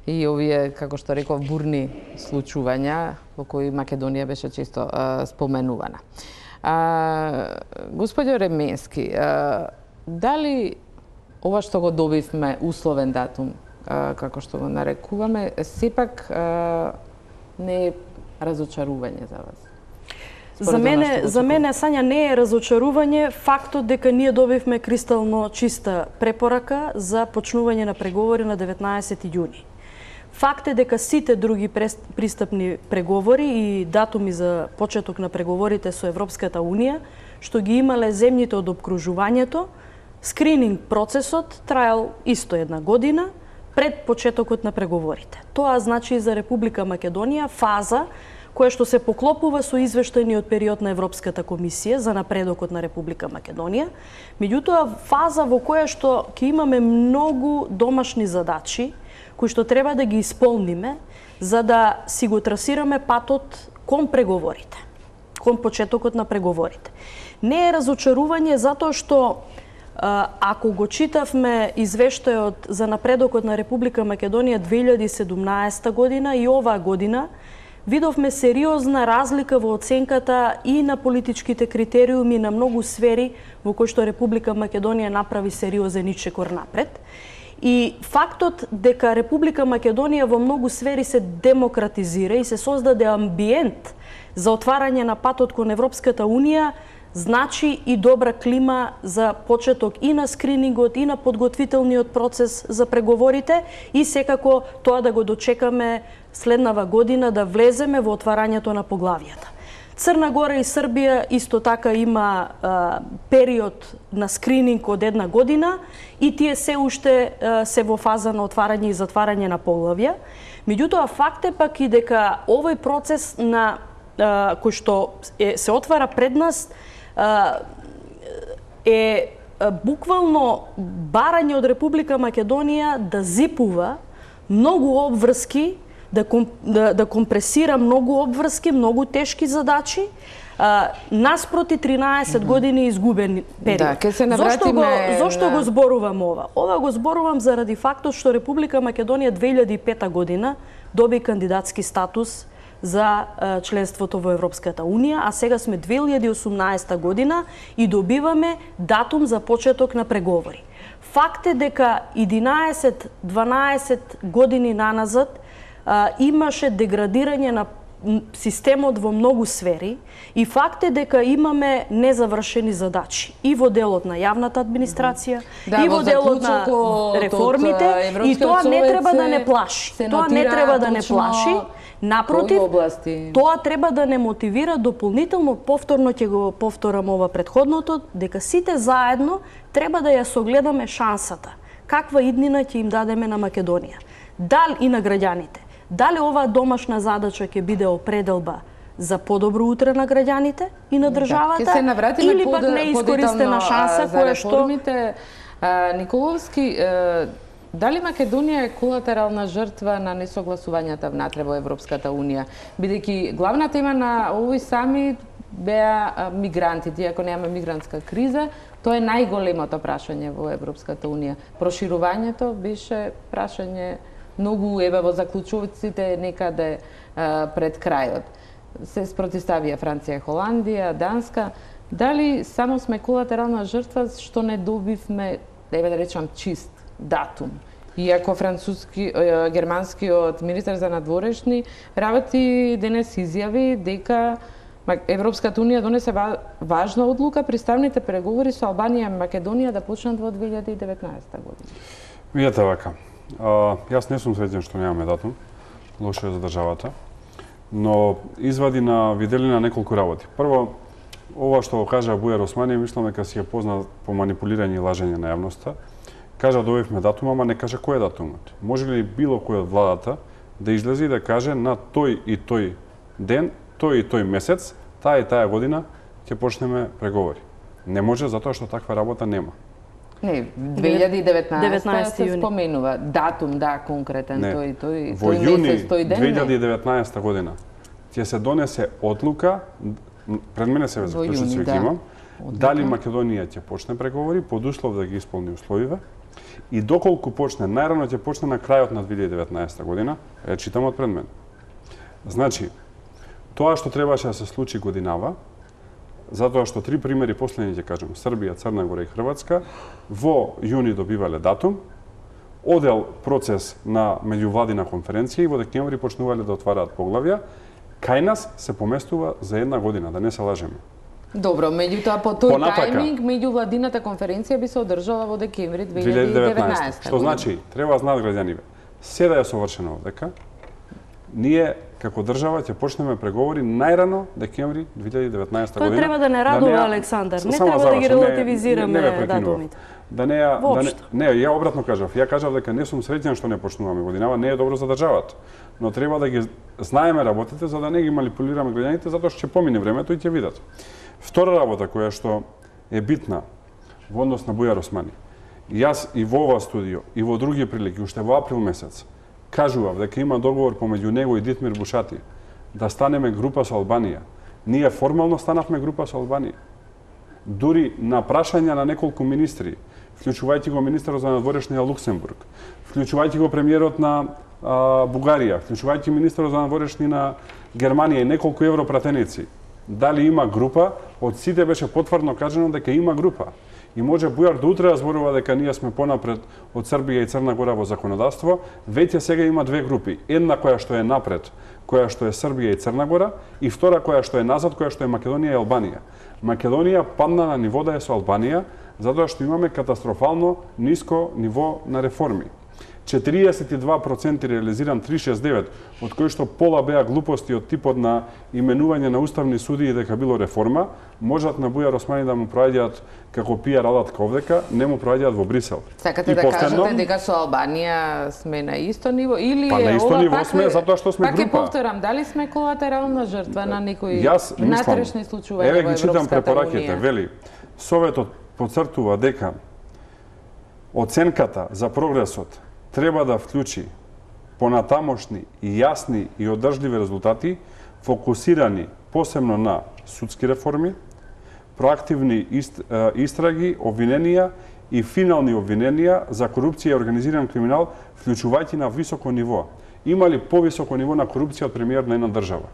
и овие, како што реков, бурни случувања во кои Македонија беше често споменувана. Господјо Ременски, дали ова што го добивме условен датум, како што го нарекуваме, сепак не е разочарување за вас? За мене, Сања, не е разочарување фактот дека ние добивме кристално чиста препорака за почнување на преговори на 19 јуни. Факт е дека сите други пристапни преговори и датуми за почеток на преговорите со Европската унија, што ги имале земјите од обкружувањето, скрининг процесот траел исто една година пред почетокот на преговорите. Тоа значи за Република Македонија фаза која што се поклопува со извештајниот период на Европската комисија за напредокот на Република Македонија, меѓутоа фаза во која што ќе имаме многу домашни задачи кои што треба да ги исполниме за да си го трасираме патот кон преговорите, кон почетокот на преговорите. Не е разочарување затоа што ако го читавме извештајот за напредокот на Република Македонија 2017 година и оваа година, видовме сериозна разлика во оценката и на политичките критериуми на многу сфери во кои што Република Македонија направи сериозен ичекор напред. И фактот дека Република Македонија во многу сфери се демократизира и се создаде амбиент за отварање на патот кон Европската унија, значи и добра клима за почеток и на скринингот, и на подготвителниот процес за преговорите и секако тоа да го дочекаме следнава година да влеземе во отварањето на поглавијата. Црна Гора и Србија исто така има период на скрининг од една година и тие се уште се во фаза на отварање и затварање на поглавја. Меѓутоа факт е пак и дека овој процес на кој што се отвара пред нас е буквално барање од Република Македонија да зипува многу обврски, да компресира многу обврски, многу тешки задачи, наспроти 13 години изгубен период. Да, ке се навратиме... Зошто го зборувам ова? Ова го зборувам заради фактот што Република Македонија 2005 година доби кандидатски статус за членството во Европската Унија, а сега сме 2018 година и добиваме датум за почеток на преговори. Факт е дека 11-12 години наназад имаше деградирање на системот во многу сфери и факт е дека имаме незавршени задачи и во делот на јавната администрација, и во делот на реформите, и тоа не треба да не плаши. Тоа не треба да не плаши. Напротив, тоа треба да не мотивира дополнително, повторно ќе го повторам ова претходното, дека сите заедно треба да ја согледаме шансата. Каква иднина ќе им дадеме на Македонија? Дали и на граѓаните? Дали оваа домашна задача ќе биде определба за подобро утре на граѓаните и на државата, или пак неискористена шанса која што... Николовски, дали Македонија е колатерална жртва на несогласувањата внатре во Европската Унија? Бидејќи главна тема на овој самит беа мигрантите, иако нема мигрантска криза, тоа е најголемото прашање во Европската Унија. Проширувањето беше прашање многу во заклучоците некаде пред крајот. Се спротивставија Франција, Холандија, Данска. Дали само сме колатерална жртва што не добивме, да речам, чист датум? Иако германскиот министер за надворешни работи денес изјави дека Европската Унија донесе важна одлука приставните преговори со Албанија и Македонија да почнат во 2019 година. Видете вака. Јас не сум среќен што немаме датум, лошо е за државата, но извади на виделина неколку работи. Прво, ова што го кажа Бујар Османи, мислам дека си е познат по манипулирање и лажење на јавноста. Кажа добивме датум, ама не каже кој е датумот. Може ли било кој од владата да излезе и да каже на тој и тој ден, тој и тој месец, таа и таа година ќе почнеме преговори? Не може, затоа што таква работа нема. Не, 2019 се споменува датум, да, конкретен, тој месец, тој ден. Во јуни 2019 година ќе се донесе одлука, пред мене се заклучоци ги имам, дали Македонија ќе почне преговори под услов да ги исполни условиве и доколку почне, најрано ќе почне на крајот на 2019 година, читам од пред мене. Значи, тоа што требаше да се случи годинава, затоа што три примери последни ќе кажам, Србија, Црна Гора и Хрватска, во јуни добивале датум, одел процес на меѓувладина конференција и во декември почнувале да отвараат поглавја, кај нас се поместува за една година, да не се лажеме. Добро, меѓутоа по тој тајминг, меѓувладината конференција би се одржала во декември 2019. Што значи, треба знаат граѓаниве, се да е совршено овдека, ние како држава ќе почнеме преговори најрано декември 2019 година. Тоа треба да не радува Александар, не треба да ги релативизираме датумите. Не, ја обратно кажав. Ја кажав дека не сум среќен што не почнуваме годинава, не е добро за државата. Но треба да ги знаеме работите за да не ги манипулираме граѓаните, затоа што ќе помине времето и ќе видат. Втора работа која што е битна во однос на Бујар Османи. Јас и во ова студио и во други прилики уште во април месец кажував дека има договор помеѓу него и Дитмир Бушати да станеме група со Албанија. Ние формално станавме група со Албанија. Дури на прашања на неколку министри, вклучувајќи го министерот за надворешни на Луксембург, вклучувајќи го премиерот на Бугарија, вклучувајќи министерот за надворешни на Германија и неколку европратеници, дали има група, од сите беше потврдно кажано дека има група. И може Бујар до утре зборува дека ние сме понапред од Србија и Црна Гора во законодавство, веќе сега има две групи. Една која што е напред, која што е Србија и Црна Гора, и втора која што е назад, која што е Македонија и Албанија. Македонија падна на ниво да е со Албанија, затоа што имаме катастрофално ниско ниво на реформи. 42% реализиран 369, од кои што пола беа глупости од типот на именување на уставни судии дека било реформа, можат на Бујар Османи да му проаѓаат како пиар алатка овдека, не му проаѓаат во Брисел. Сакате да кажете дека со Албанија сме на исто ниво или на исто ниво сме затоа што сме група. Пак ќе повторам, дали сме колатерална жртва на некои внатрешни случаи во Европската Унија? Еве ги читам препораките, вели: Советот потцртува дека оценката за прогресот треба да вклучи понатамошни и јасни и одржливи резултати, фокусирани посебно на судски реформи, проактивни истраги, обвиненија и финални обвиненија за корупција и организиран криминал, вклучувајќи на високо ниво има ли повисоко ниво на корупција од премиер на една држава?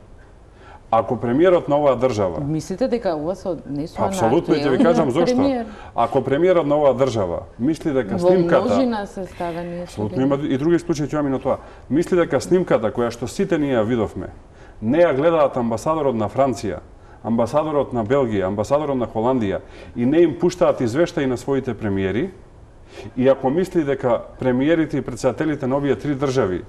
Ако премиерот на оваа држава... Мислите дека ова се однесува на апсолутно, и ќе ви кажам зошто. Ако премиерот на оваа држава мисли дека снимката... Во множина се ставени... Апсолутно, има и други случаи, ќе имаме на тоа. Мисли дека снимката која што сите ние ја видовме, не ја гледаат амбасадорот на Франција, амбасадорот на Белгија, амбасадорот на Холандија и не им пуштаат извештаи на своите премиери, и ако мисли дека премиерите и председателите на овие три држави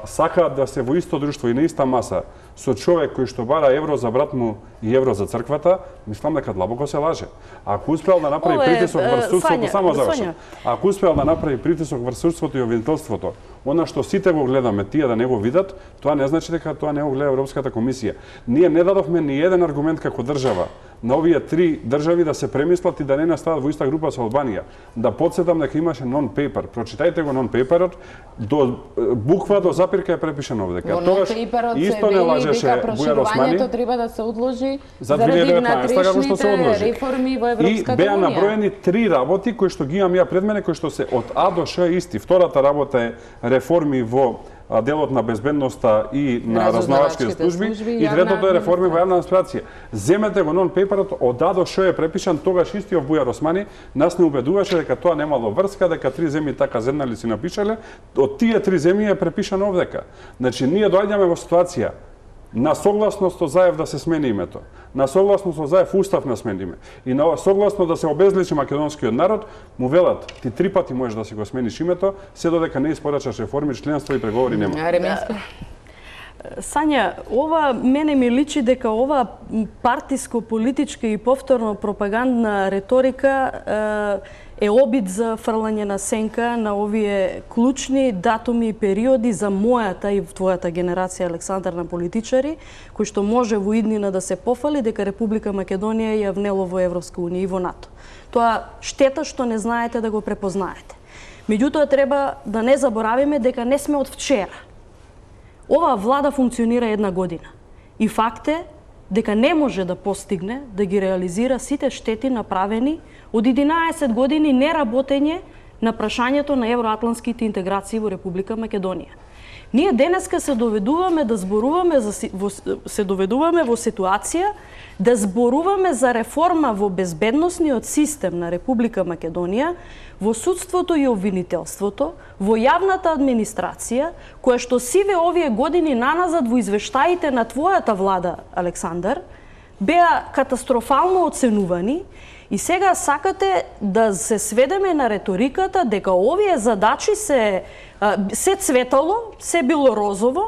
сакаат да се во исто друштво и на иста маса со човек кој што бара евро за брат му и евро за црквата, мислам дека длабоко се лаже. Ако успеал да направи притисок врз судството, само завршам. Ако успеал да направи притисок врз судството и обвинителството, она што сите го гледаме, тие да не го видат, тоа не значи дека тоа не го гледа Европската комисија. Ние не дадовме ни еден аргумент како држава на овие три држави да се премислат и да не настават во иста група со Албанија. Да подсетам дека имаше non-paper. Прочитајте го non-paperот, до буква до запирка е препишано овде. Во non-paperот се вели дека проширувањето треба да се одложи заради внатрешните реформи во Европската унија. И беа наброени три работи кои што ги имам ја пред мене, кои што се од А до Ш исти. Втората работа е реформи во делот на безбедноста и на разузнавачките служби, и третото е реформи во јавна администрација. Земете го non-paperот, од А до Ш е препишан, тогаш истиот Бујар Османи нас не убедуваше дека тоа немало врска, дека три земји така зеднали си напишале, од тие три земји е препишано овдека. Значи, ние доаѓаме во ситуација на согласно со Заев да се смени името, на согласно со Заев устав на смениме и на согласно да се обезличи македонскиот народ, му велат ти три пати можеш да си го смениш името, се додека не испорачаш реформи, членство и преговори нема. Сања, ова мене ми личи дека ова партиско, политичка и повторно пропагандна реторика е обид за фрлање на сенка на овие клучни датуми и периоди за мојата и твојата генерација, Александар, на политичари, кои што може во иднина да се пофали дека Република Македонија ја внело во Европска унија и во НАТО. Тоа штета што не знаете да го препознаете. Меѓутоа, треба да не заборавиме дека не сме од вчера. Оваа влада функционира една година. И факт е дека не може да постигне да ги реализира сите штети направени од 11 години неработење на прашањето на евроатлантските интеграции во Република Македонија. Ние денеска се доведуваме во ситуација да зборуваме за реформа во безбедносниот систем на Република Македонија, во судството и обвинителството, во јавната администрација, која што сиве овие години наназад во извештаите на твојата влада, Александар, беа катастрофално оценувани. И сега сакате да се сведеме на реториката дека овие задачи се цветало, се било розово,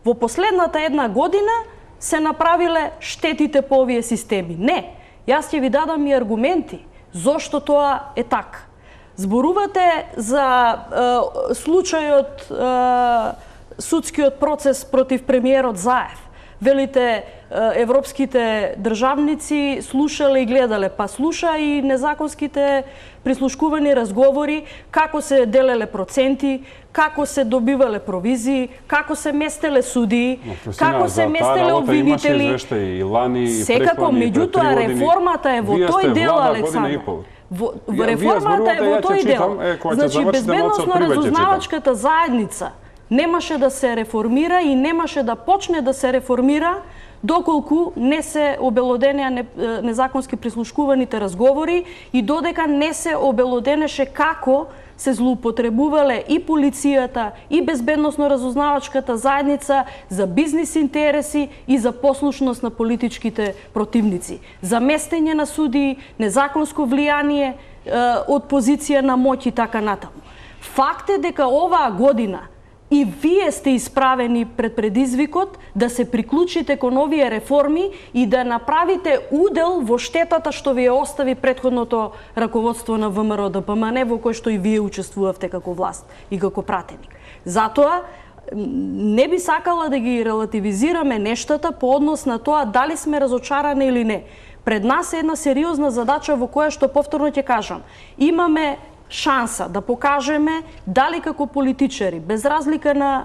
во последната една година се направиле штетите по овие системи. Не, јас ќе ви дадам и аргументи зошто тоа е така. Зборувате за случајот судскиот процес против премиерот Заев. Велите, европските државници слушале и гледале, па слуша и незаконските прислушкувани разговори, како се делеле проценти, како се добивале провизии, како се местеле судии, како се местеле обвинители. Секако, меѓутоа, реформата е во тој дел, Александр. Реформата е во тој дел. Значи, безбедносно-разузнавачката заедница немаше да се реформира и немаше да почне да се реформира доколку не се обелоденеа незаконски прислушкуваните разговори и додека не се обелоденеше како се злоупотребувале и полицијата и безбедносно-разузнавачката заедница за бизнис интереси и за послушност на политичките противници, за местење на судии, незаконско влијание од позиција на моќ и така натаму. Факт е дека оваа година и вие сте исправени пред предизвикот да се приклучите кон овие реформи и да направите удел во штетата што ви ја остави претходното раководство на ВМРО-ДПМН, во кој што и вие учествувавте како власт и како пратеник. Затоа не би сакала да ги релативизираме нештата по однос на тоа дали сме разочарани или не. Пред нас е една сериозна задача во која што повторно ќе кажам. Имаме шанса да покажеме дали како политичари, без разлика на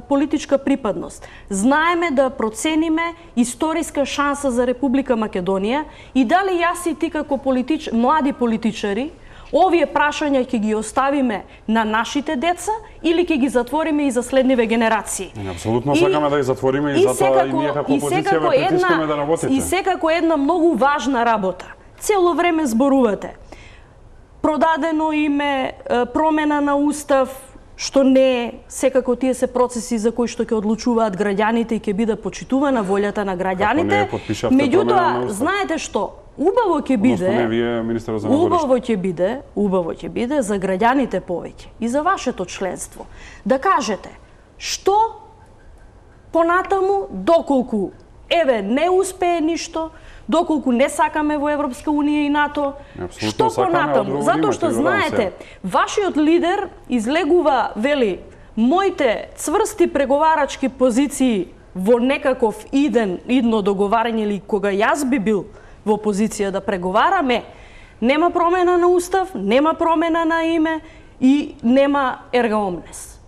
политичка припадност, знаеме да процениме историска шанса за Република Македонија и дали јас и ти како млади политичари Овие прашања ќе ги оставиме на нашите деца или ќе ги затвориме и за следниве генерации? Апсолутно сакаме да ги затвориме и затоа и ние како опозиција ве притискаме да работите. И секако една многу важна работа. Цело време зборувате. Продадено име, промена на устав, што не е, секако тие се процеси за кои што ќе одлучуваат граѓаните и ќе биде почитувана волјата на граѓаните. Меѓутоа, знаете што? Убаво ќе биде, убаво ќе биде за граѓаните повеќе и за вашето членство да кажете што понатаму, доколку еве не успее ништо, доколку не сакаме во Европска унија и НАТО, што понатаму? Затоа што знаете, вашиот лидер излегува, вели, моите цврсти преговарачки позиции во некаков идно договарање или кога јас би бил во позиција да преговараме, нема промена на устав, нема промена на име и нема ерга омнес.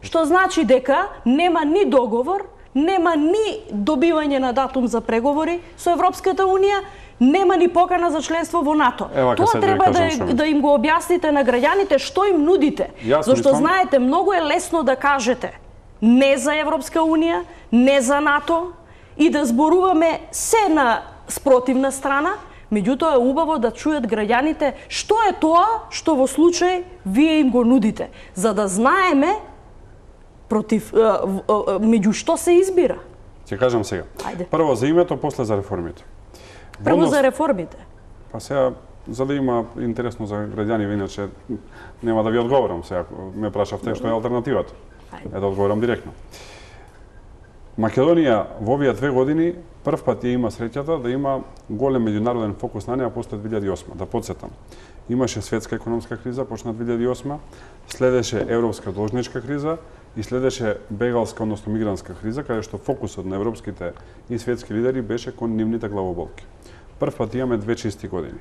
Што значи дека нема ни договор, нема ни добивање на датум за преговори со Европската унија, нема ни покана за членство во НАТО. Тоа треба да им го објасните на граѓаните што им нудите. Зашто знаете, многу е лесно да кажете не за Европска унија, не за НАТО и да зборуваме се на спротивна страна, меѓутоа е убаво да чујат граѓаните што е тоа што во случај вие им го нудите, за да знаеме против меѓу што се избира. Ќе кажам сега. Прво за името, после за реформите. Прво за реформите. Па сега, за да има интересно за граѓани, иначе нема да ви одговорам сега, ме прашавте што е алтернативата. Е да одговорам директно. Македонија во овие 2 години прв пат ја има среќата да има голем меѓународен фокус на неа после 2008. Да подсетам. Имаше светска економска криза, почна 2008, следеше европска должничка криза и следеше бегалска, односно мигрантска криза, каде што фокусот на европските и светски лидери беше кон нивните главоболки. Прв пат имаме 2 чисти години.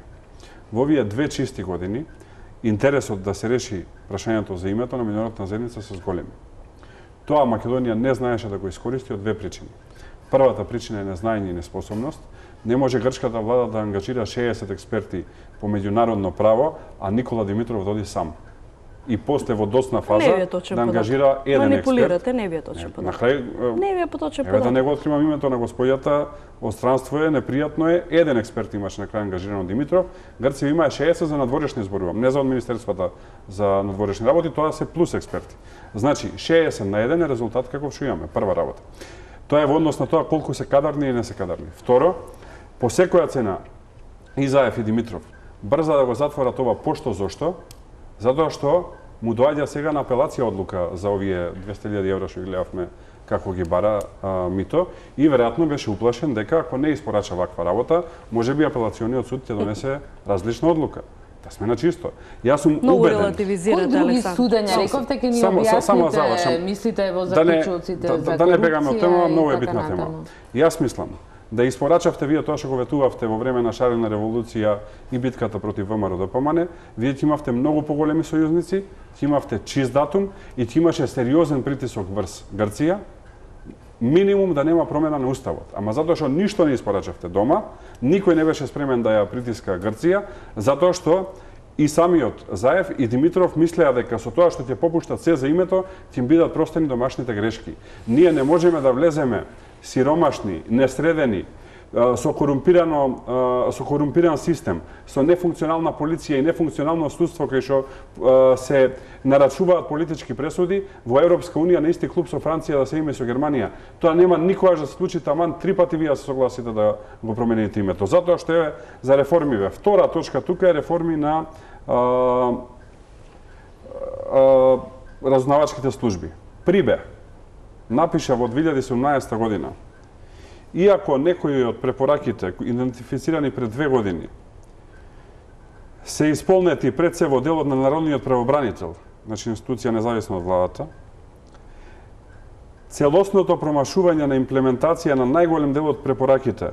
Во овие 2 чисти години интересот да се реши прашањето за името на меѓународната заедница се зголеми. Тоа Македонија не знаеше да го искористи од 2 причини. Првата причина е незнаење и неспособност. Не може грчката влада да ангажира 60 експерти по меѓународно право, а Никола Димитров доди сам. И после во доцна фаза да ангажира еден експерт. Манипулирате, не ви е точен податок. На крај, не ви е поточен податок. Еве да не го откривам името на господјата, од странство е, непријатно е, еден експерт имаше на крај ангажиран Димитров. Грција имаа 60 за надворешни, зборувам, не за од Министерствата за надворешни работи, тоа се плюс експерти. Значи, 60 на 1 е резултат каков што имаме, прва работа. Тоа е во однос на тоа колку се кадарни и не се кадарни. Второ, по секоја цена и Заев и Димитров брза да го затворат ова пошто зошто? Затоа што му доаѓа сега на апелација одлука за овие 200.000 евра што ги гледавме како ги бара мито и веројатно беше уплашен дека ако не испорача ваква работа, можеби апелациониот суд ќе донесе различна одлука. Да сме на чисто. Јас сум убеден. Многу релативизирате, Александр. Кои други судења рековте ке ни објасните, мислите во заклучоците за корупција? Да не бегаме од тема, многу е битна тема. Јас мислам да испорачавте вие тоа што го ветувавте во време на шарена револуција и битката против ВМРО ДПМН, вие ќе имавте многу поголеми сојузници, ќе имавте чист датум и ќе имаше сериозен притисок врз Грција, минимум да нема промена на уставот. Ама затоа што ништо не испорачавте дома, никој не беше спремен да ја притиска Грција, затоа што и самиот Заев и Димитров мислеа дека со тоа што ќе попуштат се за името, ќе им бидат простени домашните грешки. Ние не можеме да влеземе сиромашни, несредени, со корумпиран систем, со нефункционална полиција и нефункционално судство кај што се нарачуваат политички пресуди во Европска унија на исти клуб со Франција да се име со Германија. Тоа нема никогаш да се случи, таман 3 пати вие се согласите да го промените името. Затоа што е за реформиве. Втора точка тука е реформи на разузнавачките служби. Прибе напиша во 2017 година: иако некои од препораките идентифицирани пред 2 години се исполнети пред се во делот на Народниот правобранител, значи институција независна од владата, целосното промашување на имплементација на најголем дел од препораките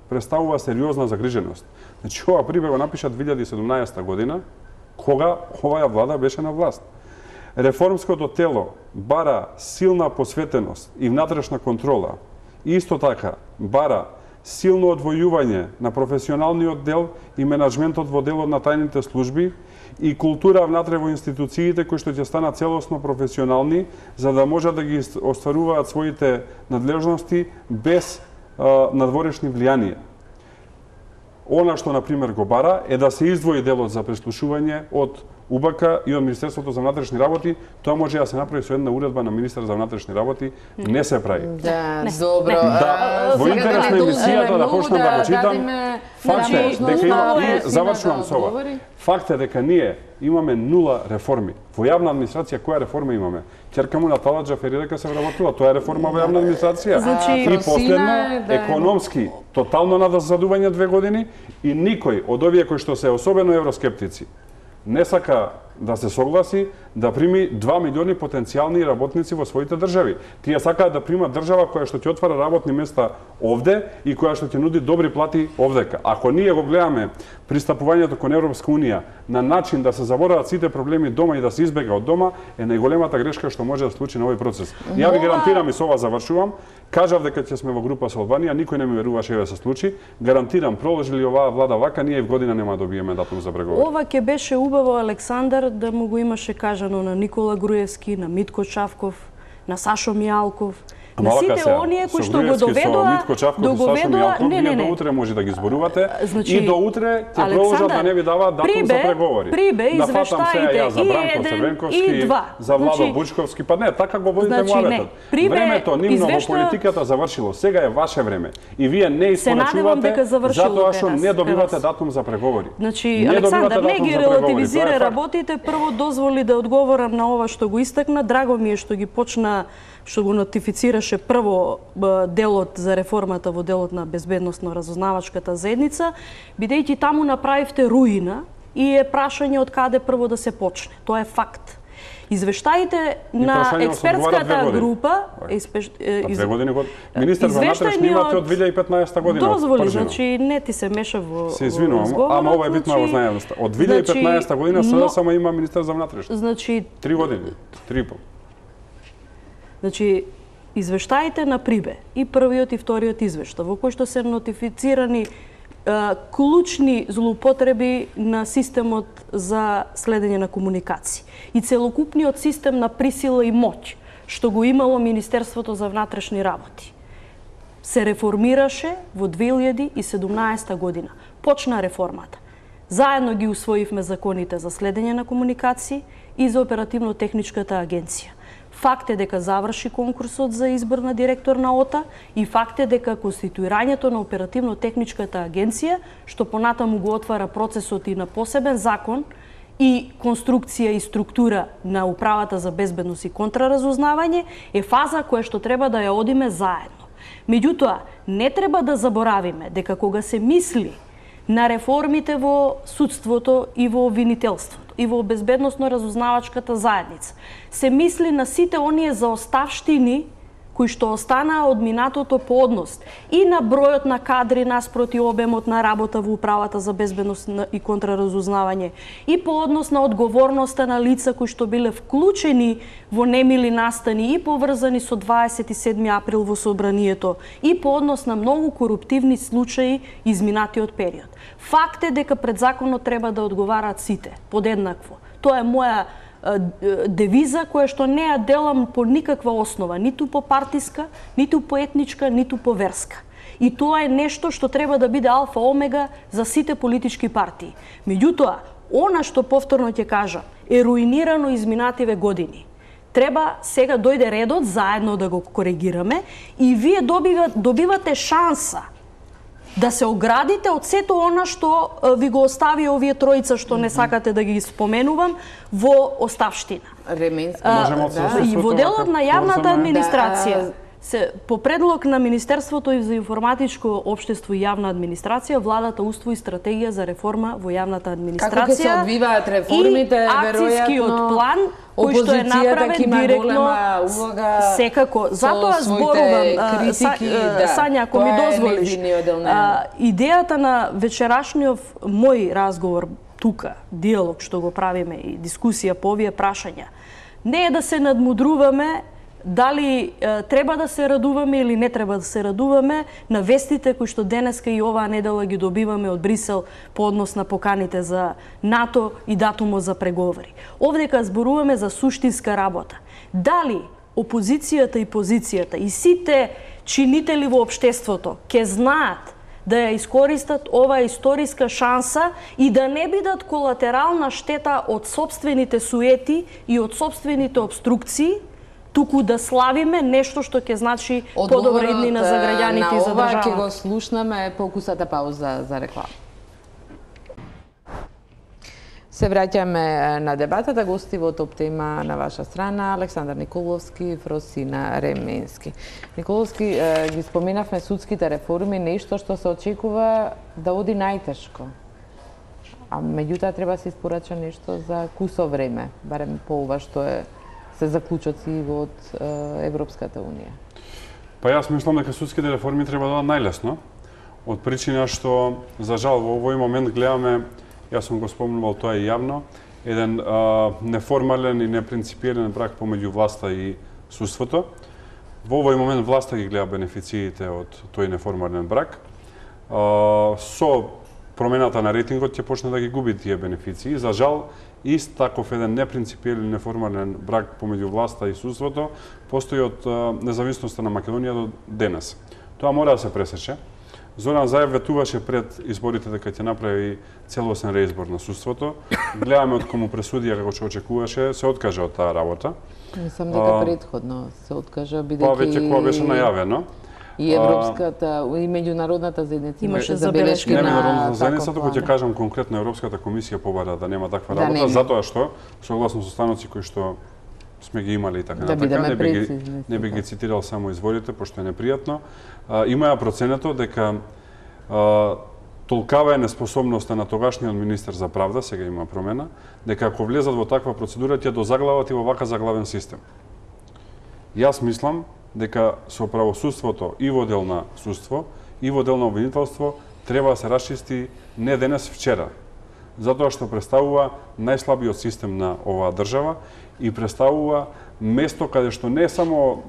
представува сериозна загриженост. Значи ова прибе го напиша 2017 година, кога оваа влада беше на власт. Реформското тело бара силна посветеност и внатрешна контрола. Исто така бара силно одвојување на професионалниот дел и менаџментот во делот на тајните служби и култура внатре во институциите кои што ќе станат целосно професионални за да можат да ги остваруваат своите надлежности без надворешни влијанија. Она што, например, го бара е да се издвои делот за преслушување од УБК и од Министерството за внатрешни работи. Тоа може да се направи со една уредба на министер за внатрешни работи. Не се прави. Да, добро. Да, во интерес на емисијата да почнам да го читам. Факт е дека има и завршувам со ова. Факт е дека ние имаме нула реформи. Во јавна администрација која реформа имаме? Ќерка му Натала Џафери дека се вработила, тоа е реформа во јавна администрација. И последно, економски, тотално назадување 2 години и никој од овие кои што се особено евроскептици не сака да се согласи да прими 2 милиони потенцијални работници во своите држави. Тие сакаат да примат држава која што ќе отвара работни места овде и која што ќе нуди добри плати овдека. Ако ние го гледаме пристапувањето кон Европска унија на начин да се заборават сите проблеми дома и да се избега од дома, е најголемата грешка што може да случи на овој процес. Ја ви гарантирам и со ова завршувам, кажав дека ќе сме во група со Албанија, никој не ми веруваше да се случи. Гарантирам, продолжи ли оваа влада вака, ние и в година нема да добиеме датум за преговори. Ова ќе беше убаво, Александар, да му го имаше кажано на Никола Груевски, на Митко Чавков, на Сашо Мијалков, на сите оние кои што го доведоа до вие до утре може да ги зборувате и до утре ќе продолжат да не ви даваат датум за преговори. Прибе извештаите за Бранко Севренковски, за Владо Бучковски, па не, така го водите муабетот. Времето нивно во политиката завршило, сега е ваше време и вие не испорачувате затоа што не добивате датум за преговори. Значи Александар не ги релативизира работите, прво дозволи да одговорам на ова што го истакна, драго ми е што ги почна што го нотифицираше прво делот за реформата во делот на безбедносно-разузнавачката заедница, бидејќи таму направивте руина и е прашање од каде прво да се почне. Тоа е факт. Извештаите на експертската група... 2 години год. Министер за внатрешни имате од 2015 година. Дозволи, значи не ти се меша во се извинувам, ама ова е битно во знаеност. Од 2015 година сега само има министер за внатрешни. Значи 3 години, 3,5. Значи, извештаите на Прибе и првиот и вториот извештај, во кој што се нотифицирани клучни злоупотреби на системот за следење на комуникации и целокупниот систем на присила и моќ, што го имало Министерството за внатрешни работи. Се реформираше во 2017 година. Почна реформата. Заедно ги усвоивме законите за следење на комуникации и за оперативно-техничката агенција. Факт е дека заврши конкурсот за избор на директор на ОТА и факт е дека конституирањето на оперативно-техничката агенција, што понатаму го отвара процесот и на посебен закон и конструкција и структура на управата за безбедност и контраразузнавање, е фаза која што треба да ја одиме заедно. Меѓутоа, не треба да заборавиме дека кога се мисли на реформите во судството и во обвинителството и во безбедносно-разузнавачката заедница, се мисли на сите оние заоставштини кои што останаа од минатото по однос и на бројот на кадри наспроти обемот на работа во управата за безбедност и контраразузнавање и по однос на одговорноста на лица кои што биле вклучени во немили настани и поврзани со 27 април во собранието и по однос на многу коруптивни случаи изминатиот период. Факт е дека пред законот треба да одговараат сите подеднакво. Тоа е моја девиза која што не ја делам по никаква основа, ниту по партиска, ниту по етничка, ниту по верска. И тоа е нешто што треба да биде алфа омега за сите политички партии. Меѓутоа, она што повторно ќе кажам, е руинирано изминативе години. Треба сега дојде редот заедно да го коригираме и вие добивате шанса да се оградите од сето она што ви го остави овие тројца што не сакате да ги споменувам во оставштина. И во делот на јавната администрација, по предлог на Министерството за информатичко општество и јавна администрација, владата уствои стратегија за реформа во јавната администрација. Како се одвиваат реформите, веројатно план кој што е направен директно секако. Затоа зборувам, Сања, ако ми дозволиш, идејата на вечерашниот мој разговор тука, диалог што го правиме и дискусија по овие прашања, не е да се надмудруваме дали треба да се радуваме или не треба да се радуваме на вестите кои што денеска и оваа недела ги добиваме од Брисел по однос на поканите за НАТО и датумот за преговори. Овдека зборуваме за суштинска работа. Дали опозицијата и позицијата и сите чинители во општеството ќе знаат да ја искористат оваа историска шанса и да не бидат колатерална штета од сопствените суети и од сопствените обструкции, туку да славиме нешто што ќе значи подобра иднина за граѓаните и за државата. Ова ќе го слушнаме по кусата пауза за реклама. Се враќаме на дебатата. Гости во топ тема на ваша страна Александар Николовски и Фросина Ременски. Николовски, ги споменавме судските реформи, нешто што се очекува да оди најтешко. А меѓутоа треба да се испорача нешто за кусо време, барем по ова што се заклучоци од Европската унија. Па јас мислам дека судските реформи треба да бидат најлесно, од причина што за жал во овој момент гледаме, јас сум го спомнувал тоа и јавно, еден неформален и непринципиелен брак помеѓу власта и судството. Во овој момент власта ги гледа бенефициите од тој неформален брак. Со промената на рейтингот ќе почне да ги губи тие бенефиции. За жал, ист таков еден непринципиелен неформален брак помеѓу власта и судството постои од независноста на Македонија до денес. Тоа мора да се пресече. Зоран Заев ветуваше пред изборите дека ќе направи целосен реизбор на судството. Гледаме од кому пресудија како што очекуваше, се откаже од таа работа. Мислам дека предходно се откажа бидејќи Па веќе кога беше најавено. И Европската и меѓународната заедница имаше забелешки на меѓународната заедница, туку ќе кажам конкретно Европската комисија побара да нема таква работа, затоа што согласно состаноци кои што сме ги имали и така натака, не би ги цитирал само изворите, пошто е непријатно. Има проценето дека толкава е неспособноста на тогашниот министер за правда, сега има промена, дека ако влезат во таква процедура, ќе дозаглават и во вака заглавен систем. Јас мислам дека со правосудството и во дел на судство, и во дел на обвинителство, треба да се расчисти не денес, вчера. Затоа што представува најслабиот систем на оваа држава и представува место каде што не само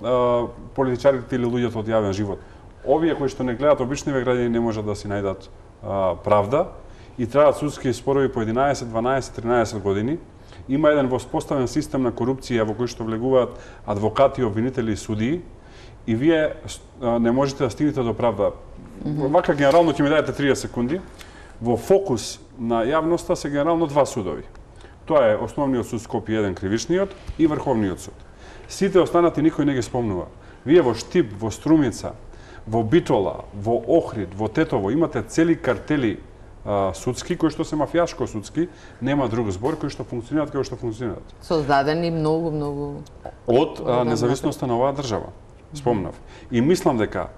политичарите или луѓето од јавен живот, овие кои што не гледат обичниве граѓани не можат да си најдат правда и траат судски спорови по 11, 12, 13 години. Има еден воспоставен систем на корупција во кој што влегуваат адвокати, обвинители и судии и вие не можете да стигнете до правда. Вака генерално ќе ми дадете 30 секунди. Во фокус на јавноста се генерално два судови. Тоа е Основниот суд Скопје 1 кривичниот и Врховниот суд. Сите останати никој не ги спомнува. Вие во Штип, во Струмица, во Битола, во Охрид, во Тетово имате цели картели судски кои што се мафијашко судски, нема друг збор кои што функционираат како што функционираат. Создадени многу од независноста на оваа држава. Спомнав. И мислам дека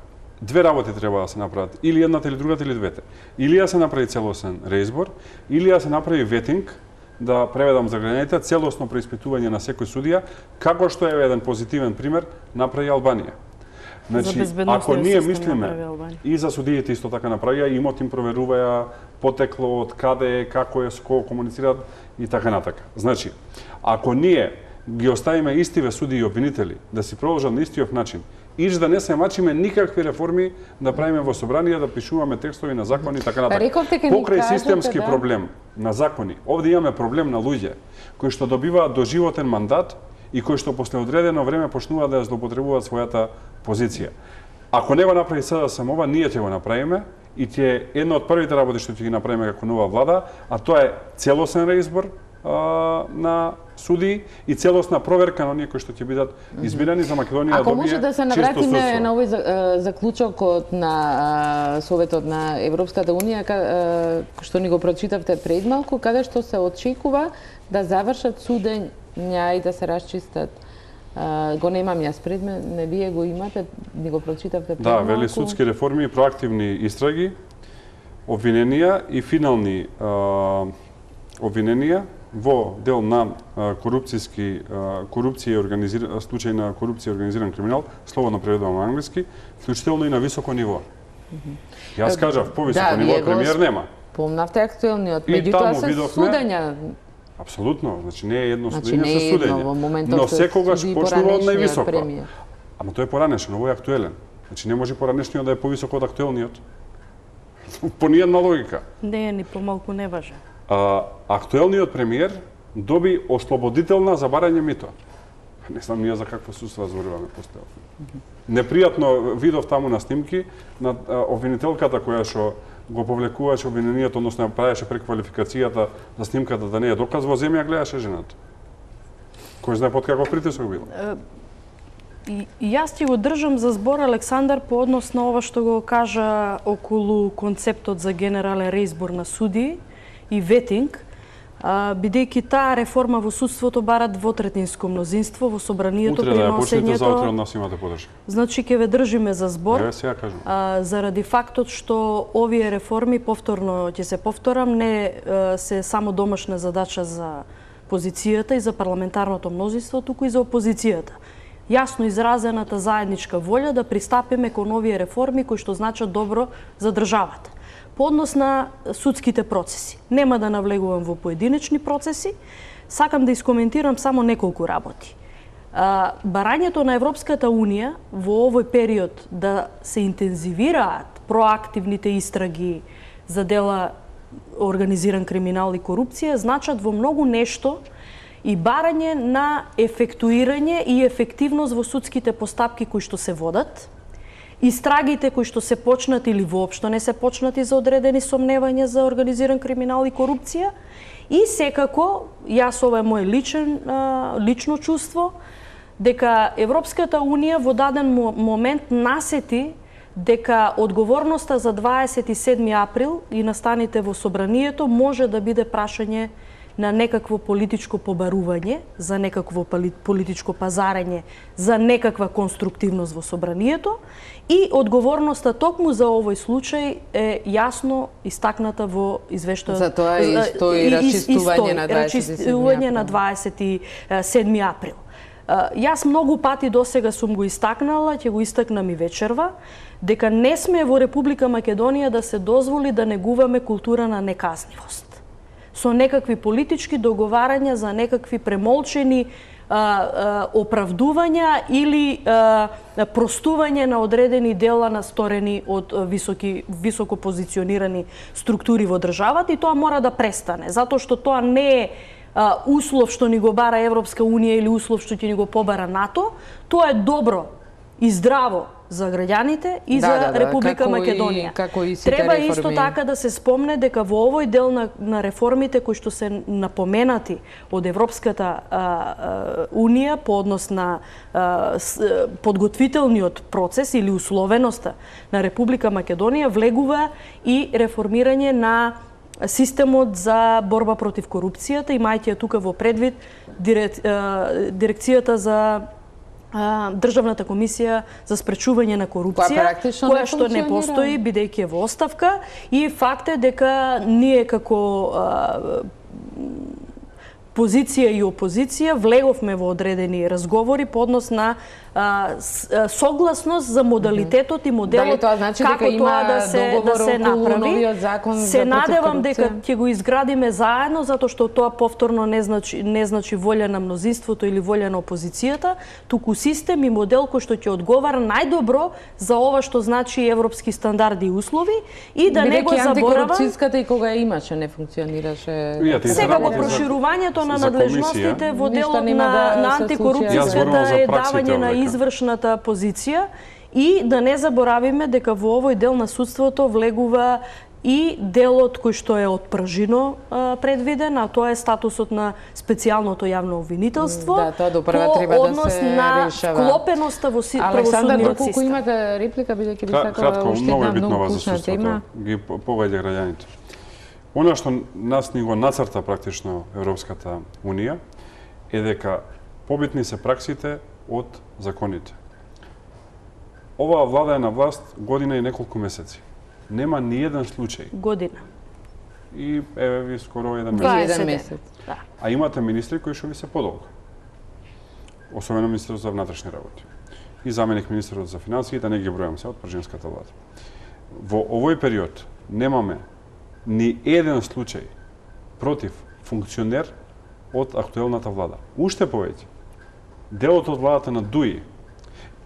две работи треба да се направат, или едната или другата или двете. Или да се направи целосен реизбор, или да се направи ветинг, да преведам за граѓаните, целосно преиспитување на секој судија, како што е еден позитивен пример направи Албанија. Значи, ако ние мислиме и за судиите исто така направија, имот им проверуваја потекло од каде, како е, со кого комуницираат и така натака. Значи, ако ние ги оставиме истиве суди и обвинители да си продолжат на истиот начин, иш да не се мачиме никакви реформи да правиме во собрание, да пишуваме текстови на закони и така натака. Покрај системски проблем на закони, овде имаме проблем на луѓе кои што добиваат доживотен мандат и кои што после одредено време почнуваат да ја злоупотребуваат својата позиција. Ако не го направи СДСМ ова, ние ќе го направиме и ќе една од првите работи што ќе ги направиме како нова влада, а тоа е целосен реизбор на суди и целосна проверка на оние кои што ќе бидат избирани за Македонија да добие чисто судство. Ако може да се навратиме на овој заклучокот на Советот на Европската унија, што ни го прочитавте пред малку, каде што се очекува да завршат судења и да се расчистат. Го немам јас пред мене, вие го имате, ни го прочитавте пред малку. Да, вели судски реформи, проактивни истраги, обвиненија и финални обвиненија во дел на корупција и случај на корупција и организиран криминал, слободно преведувам на англиски, вклучително и на високо ниво. Јас кажав, повисоко ниво премиер нема. Помнавте актуелниот, меѓутоа се судења. Апсолутно, значи не е едно Значи судење не со е едно, судење. во моментот Но се секогаш суди почнува од највисоко. премиер. Ама тој е поранешен, овој е актуелен. Значи не може поранешниот да е повисок од актуелниот. По ниједна логика. Не е ни помалку неважен. Актуелниот премиер доби ослободителна за барање мито. Не знам ние за каква судства зборуваме постојано. Непријатно видов таму на снимки на обвинителката која што го повлекуваше обвинението, односно правеше преквалификацијата за снимката да не е доказ, во земја гледаше жената. Кој знае под каков притисок бил? И јас ти го држам за збор Александар по однос на ова што го кажа околу концептот за генерален реизбор на суди и ветинг, бидејќи таа реформа во судството бара двотретинско мнозинство во собранието утре да ја почнете, за утре од носењето. нас имате подршка. Значи ќе ве држиме за збор. Еве сега кажам. Заради фактот што овие реформи, повторно ќе се повторам, не се само домашна задача за позицијата и за парламентарното мнозинство, туку и за опозицијата. Јасно изразената заедничка волја да пристапиме кон овие реформи кои што значат добро за државата. По однос на судските процеси. Нема да навлегувам во поединечни процеси, сакам да искоментирам само неколку работи. Барањето на Европската Унија во овој период да се интензивираат проактивните истраги за дела организиран криминал и корупција значат во многу нешто и барање на ефектуирање и ефективност во судските постапки кои што се водат, истрагите кои што се почнати или воопшто не се почнати за одредени сомневања за организиран криминал и корупција, и секако, јас ова е мој лично чувство, дека Европската Унија во даден момент насети дека одговорноста за 27 април и настаните во собранието може да биде прашање на некакво политичко побарување, за некакво политичко пазарење, за некаква конструктивност во собранието, и одговорноста токму за овој случај е јасно истакната во извештајот. Затоа и стои рачистување на 27 април. Јас многу пати досега сум го истакнала, ќе го истакнам и вечерва, дека не сме во Република Македонија да се дозволи да негуваме култура на неказнивост со некакви политички договарања за некакви премолчени оправдувања или простување на одредени дела насторени од високо позиционирани структури во државата, и тоа мора да престане, затоа што тоа не е услов што ни го бара Европска Унија или услов што ќе ни го побара НАТО, тоа е добро и здраво за граѓаните и за Република Македонија. Треба исто така да се спомне дека во овој дел на реформите кои што се напоменати од Европската Унија по однос на подготвителниот процес или условеноста на Република Македонија влегува и реформирање на системот за борба против корупцијата, имајќи ја тука во предвид дирекцијата за Државната комисија за спречување на корупција, која што не постои, бидејќи е во оставка, и факт е дека ние како позиција и опозиција влеговме во одредени разговори по однос на согласност за модалитетот и моделот како тоа да се направи. Се надевам дека ќе го изградиме заедно, затоа што тоа повторно не значи волја на мнозинството или волја на опозицијата, туку систем и модел кој што ќе одговара најдобро за ова што значи европски стандарди и услови, и да не го заборава. Антикорупцијската и кога имаше не функционираше. Сега во проширувањето на надлежностите во делот на антикорупцијската е давање на извршната позиција, и да не заборавиме дека во овој дел на судството влегува и делот кој што е од пржино предвиден, а тоа е статусот на специјалното јавно обвинителство по однос на вклопеноста во правосудниот систем. Александар, доколку имате реплика, бидејќи би сакала уште една многу кучна тема. Ги повеќе граѓаните. Она што нас ни го нацрта практично Европската Унија е дека побитни се праксите од законите. Оваа влада е на власт година и неколку месеци. Нема ни еден случај. Година. И еве ви скоро еден месец. Да. А имате министри кои што ви се подолго. Особено министерот за внатрешни работи. И заменик министерот за финансии, да не ги бројам се од пржинската влада. Во овој период немаме ни еден случај против функционер од актуелната влада. Уште повеќе, делот од владата на ДУИ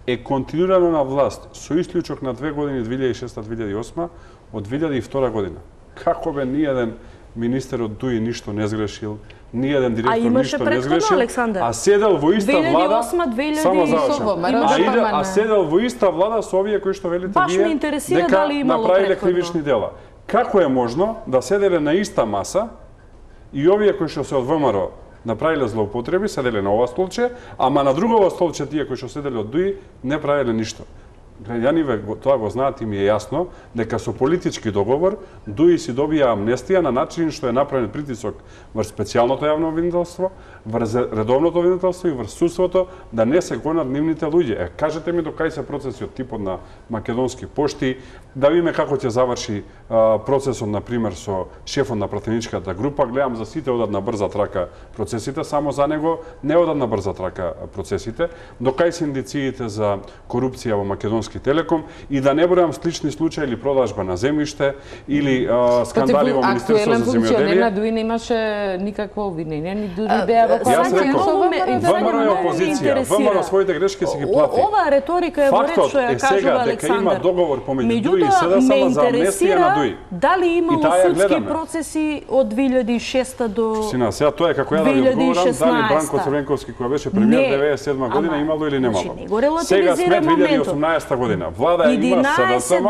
е континуирано на власт со исклучок на 2 години 2006-2008 од 2002 година. Како бе ниеден министер од ДУИ ништо не сгрешил, ниеден директор ништо не сгрешил, а седел во иста влада, само завршам, а седел во иста влада со овие кои што велите вие дека направиле кривични дела. Како е можно да седеле на иста маса и овие кои што се од ВМРО направиле злоупотреби, седеле на ова столче, ама на друго столче тие кои што седеле од ДУИ не правиле ништо. Граѓаниве тоа го знаат и ми е јасно дека со политички договор ДУИ си добија амнестија на начин што е направен притисок врз специјалното јавно обвинителство, врз редовното обвинителство и врз судството да не се гонат нивните луѓе. Кажете ми до кај се процеси од типот на Македонски пошти, да видиме како ќе заврши процесот на пример со шефот на пратеничката група. Гледам за сите одат на брза трака процесите, само за него не одат на брза трака процесите. До кај се индициите за корупција во Македонски Телеком и да не бројам слични случаи или продажба на земјиште или скандали во Министерството за земјоделие. Функционер на ДУИ немаше никакво обвинение, ни дури беа во Јас реков, ВМРО е опозиција, ВМРО своите грешки си ги плати. Ова риторика е во ред што ја кажува Александар. Дека има договор помеѓу ДУИ и СДСМ за амнестија на ДУИ. Дали имало судски процеси од 2006 до Сина, сега тоа е како ја да ви одговорам дали Бранко Црвенковски кој беше премиер 97 година имало или немало. Сега сме 2018 година. Влада има СДСМ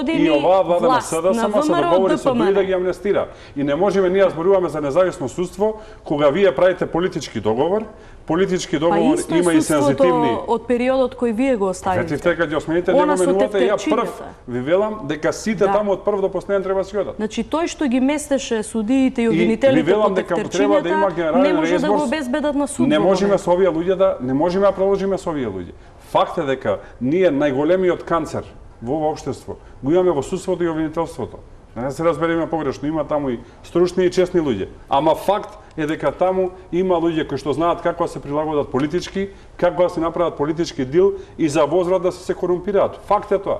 и оваа влада на СДСМ се договори со ДУИ да ги амнестира. И не можеме ние зборуваме за независно судство кога вие правите политички договор. Политички договор има и сензитивни. Од периодот кој вие го оставите. Ветивте кога ја смените него менувате, ја прв ви велам дека сите таму од прв до последен треба да си одат. Значи тој што ги местеше судиите и обвинителите по тефтерчињата не може да го обезбедат на суд. Не можеме со овие луѓе не можеме да продолжиме со овие луѓе. Факт е дека ние најголемиот канцер во ова општество го имаме во судството и обвинителството. Не се разбереме погрешно, има таму и стручни и честни луѓе. Ама факт е дека таму има луѓе кои што знаат како да се прилагодат политички, како да се направат политички дил и за возврат да се корумпираат. Факт е тоа.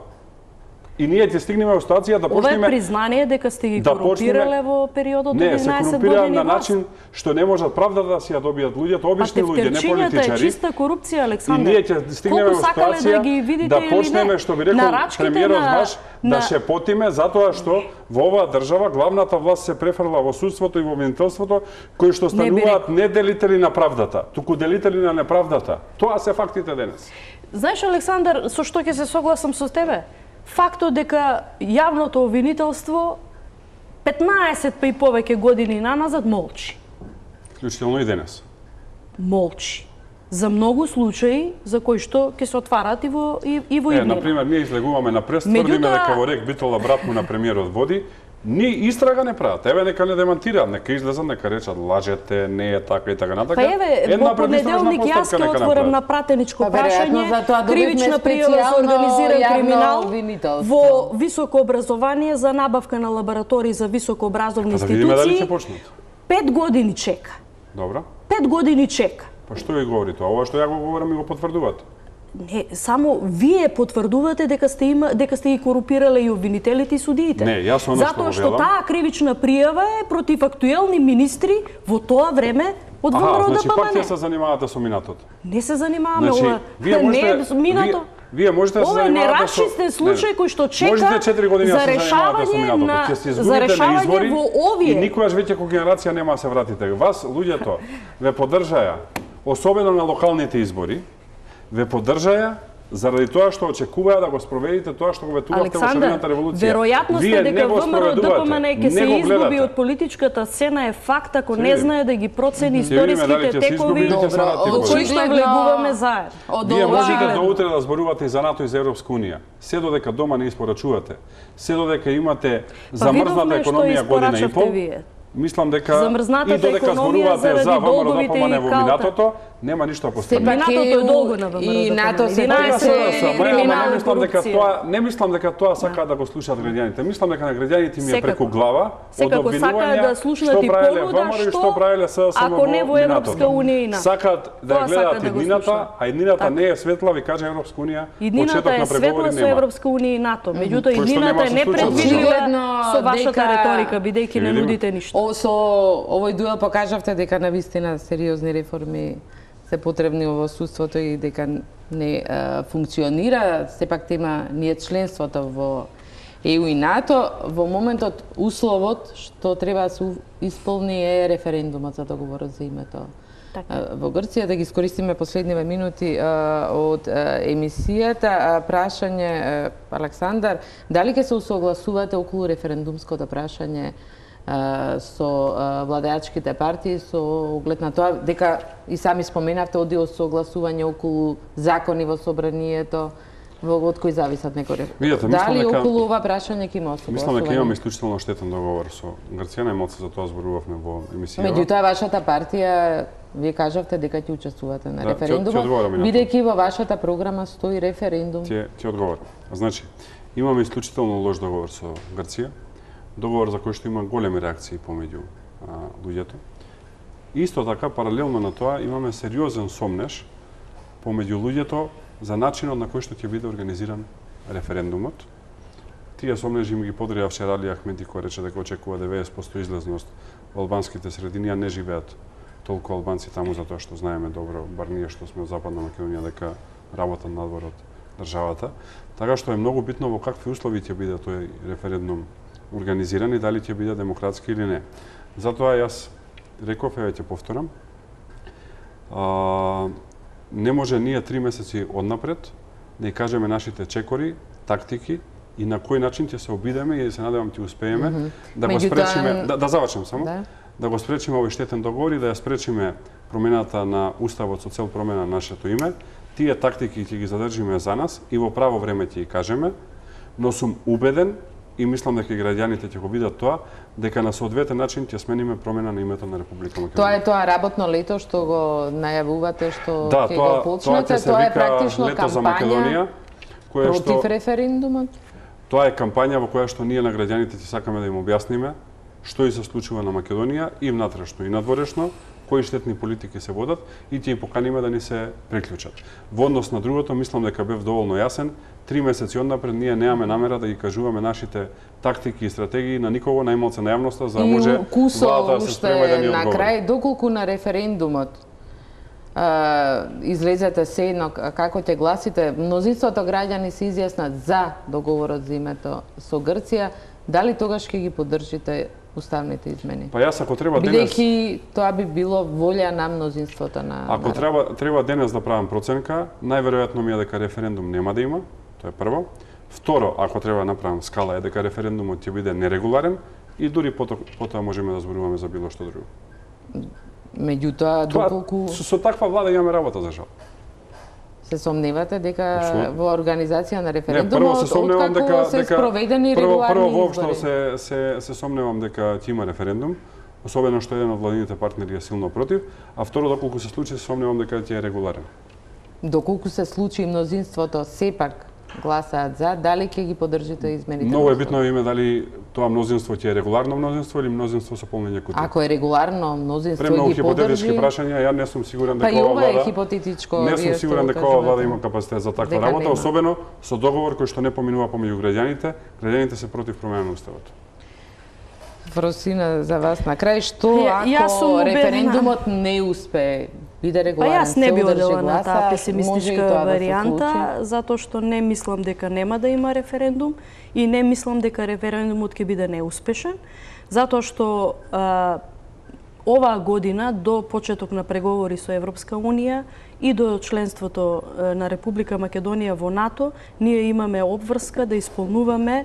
И ние ќе стигнеме во ситуација да почнеме... Ова е признание дека сте ги корумпирале во периодот од 11 години. Не, се корумпирале на начин што не можат правда да си ја добијат луѓето, обични луѓе, не политичари. Тефтерчињата е чиста корупција, Александар. И ние ќе стигнеме во ситуација да почнеме, што би рекол премиерот ваш, да шепотиме затоа што во оваа држава главната власт се префрла во судството и во обвинителството, кои што стануваат не делители на правдата, туку делители на неправдата. Тоа се фактите денес. Знаеш, Александар, со што ќе се согласам со тебе? Фактот дека јавното обвинителство 15 па и повеќе години наназад молчи. Вклучително и денес. Молчи. За многу случаи за кои што ќе се отварат и во иднина. На пример, ние излегуваме на прес, тврдиме дека во РЕК Битола брат му на премиерот води, ни истрага не прават. Еве нека не демантираат, нека излезат, нека речат лажете, не е така и така натака. Па еве, во понеделник јас ќе отворам на пратеничко прашање, кривична пријава за организиран криминал во високо образование за набавка на лаборатории за високообразовни институции. 5 години чека. Добро. 5 години чека. Па што ви говори тоа? Ова што ја го говорам и го потврдувате. Не, само вие потврдувате дека сте ги корумпирале и обвинителите и судиите. Не, јас оно што затоа што таа кривична пријава е против актуелни министри во тоа време од ВМРО ДПМН. Значи пак ќе се занимавате со минатото. Не се занимаваме, ова не е минато. Вие можете да се занимавате со... Ова е нераščisten случај кој што чека за решавање во овие. И никогаш веќе кој генерација нема да се вратите. Вас, луѓето, ве поддржаја, особено на локалните избори, ве поддржаја заради тоа што очекуваа да го спроведите тоа што го ветувавте во шарената револуција. Веројатноста дека ВМРО ДПМН ќе се изгуби од политичката сцена е факт ако не знае да ги процени историските текови во кои што влегуваме заедно. Вие можете до утре да зборувате и за НАТО и за Европска унија. Се додека дома не испорачувате, се додека имате замрзната економија година и пол. Мислам дека и додека зборувате за ВМРО ДПМН во минатото, нема ништо постигнато. Минатото е долго на ВМРО и НАТО се не мислам дека тоа сакаат да го слушаат граѓаните. Мислам дека на граѓаните ми е преку глава од обвинувања што правеле ВМРО и што правеле СДСМ во минатото. Сакаат да гледаат иднината, а иднината не е светла, ви кажа Европска унија. Иднината е светла со Европска унија и НАТО. Меѓутоа иднината е непредвидлива со вашата реторика, бидејќи не нудите ништо. Со овој дуел покажавте дека навистина сериозни реформи се потребни во судството и дека не функционира. Сепак тема ние членството во ЕУ и НАТО. Во моментот условот што треба да се исполни е референдумот за договорот за името во Грција. Да ги искористиме последниве минути од емисијата. Прашање, Александар, дали ќе се усогласувате околу референдумското прашање со владеачките партии со оглед на тоа дека и сами споменавте оди согласување околу закони во собранието од кои зависат некои. Дали околу ова прашање ќе има согласување? Мислам дека имаме исклучително штетен договор со Грција, најмалку за тоа зборувавме во емисијава. Меѓутоа вашата партија, вие кажавте дека ќе учествувате на референдумот, бидејќи во вашата програма стои референдум. Ти одговорам. Значи, имаме исклучително лош договор со Грција, договор за кој што има големи реакции помеѓу луѓето. Исто така, паралелно на тоа, имаме сериозен сомнеж помеѓу луѓето за начинот на кој што ќе биде организиран референдумот. Тие сомнежи ми ги подрија вчера Али Ахмеди, кој рече дека очекува 90% излезност во албанските средини, а не живеат толку албанци таму, затоа што знаеме добро, бар ние што сме од Западна Македонија, дека работат надвор од државата. Така што е многу битно во какви услови ќе биде тој референдум организиран и дали ќе биде демократски или не. Затоа јас реков, ќе повторам, не може ние 3 месеци однапред да ја кажеме нашите чекори, тактики и на кој начин ќе се обидеме и се надевам ќе успееме да го спречиме, да завршам само, да го спречиме овој штетен договор и да ја спречиме промената на уставот со цел промена на нашето име. Тие тактики ќе ги задржиме за нас и во право време ќе ги кажеме, но сум убеден и мислам дека граѓаните ќе го видат тоа, дека на соодветен начин ќе смениме промена на името на Република Македонија. Тоа е тоа работно лето што го најавувате, што ќе го почнете, тоа е практично кампања против референдумот? Тоа е кампања во која што ние на граѓаните ќе сакаме да им објасниме што и се случува на Македонија и внатрешно и надворешно, кои штетни политики се водат и ќе ги поканиме да ни се приклучат. Во однос на другото, мислам дека бев доволно јасен. 3 месеци однапред ние немаме намера да ги кажуваме нашите тактики и стратегии на никого, најмалце на јавноста, за да може владата да се спрема да ни одговори. На крај, доколку на референдумот излезете се едно како ќе гласите, мнозинството граѓани се изјаснат за договорот за името со Грција, дали тогаш ќе ги поддржите уставните измени? Па јас ако треба денес... Бидејќи тоа би било волја на мнозинството на... Ако треба денес да правам проценка, најверојатно ми е дека референдум нема да има, тоа е прво. Второ, ако треба да направам скала, е дека референдумот ќе биде нерегуларен и дури потоа можеме да зборуваме за било што друго. Меѓутоа, доколку... Со таква влада имаме работа, за жал. Се сомневате дека во организација на референдумот, откако се спроведени регуларни избори? Прво воопшто се сомневам дека ќе има референдум, особено што еден од владините партнери е силно против, а второ, доколку се случи, се сомневам дека ќе е регуларен. Доколку се случи мнозинството сепак гласаат за, дали ќе ги поддржите измените? Многу е битно име дали тоа мнозинство ќе е регуларно мнозинство или мнозинство со полнење кутии. Ако е регуларно мнозинство ги премногу поддржи... хипотетички прашања, ја не сум сигурен дека ова влада... Па и ова е хипотетичко. Не сум сигурен дека ова влада има капацитет за таква работа, особено со договор кој што не поминува помеѓу граѓаните. Граѓаните се против промена на уставот. Фросина, за вас на крај, што ако референдумот не успее? Па јас не би одела на таа песимистичка варијанта, затоа што не мислам дека нема да има референдум и не мислам дека референдумот ќе биде неуспешен, затоа што оваа година до почеток на преговори со Европска Унија и до членството на Република Македонија во НАТО, ние имаме обврска да исполнуваме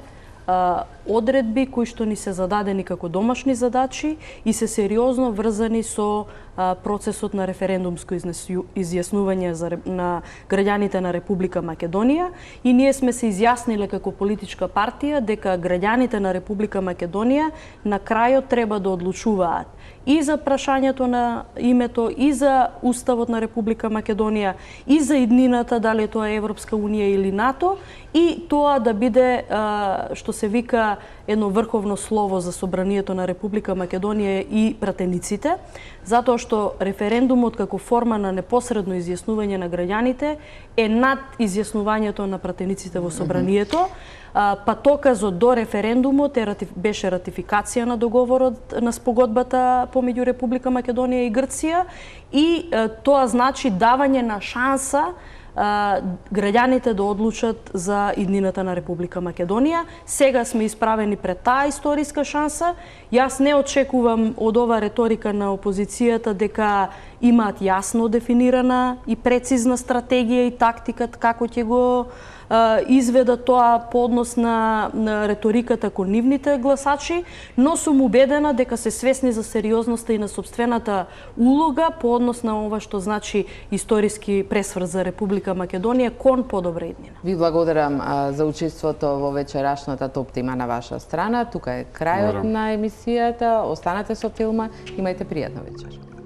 одредби кои што ни се зададени како домашни задачи и се сериозно врзани со процесот на референдумско изјаснување на граѓаните на Република Македонија и ние сме се изјасниле како политичка партија дека граѓаните на Република Македонија на крајот треба да одлучуваат и за прашањето на името, и за Уставот на Република Македонија, и за иднината, дали тоа е Европска Унија или НАТО, и тоа да биде, што се вика, едно врховно слово за собранието на Република Македонија и пратениците, затоа што референдумот како форма на непосредно изјаснување на граѓаните е над изјаснувањето на пратениците во собранието, Патоказот до референдумот беше ратификација на договорот на спогодбата помеѓу Република Македонија и Грција и тоа значи давање на шанса граѓаните да одлучат за иднината на Република Македонија. Сега сме исправени пред таа историска шанса. Јас не очекувам од ова реторика на опозицијата дека имаат јасно дефинирана и прецизна стратегија и тактикат како ќе го изведа тоа по однос на реториката кон нивните гласачи, но сум убедена дека се свесни за сериозноста и на собствената улога по однос на ова што значи историски пресврт за Република Македонија кон подобра иднина. Ви благодарам за учеството во вечерашната топ тема на ваша страна. Тука е крајот на емисијата. Останете со филма. Имајте пријатна вечер.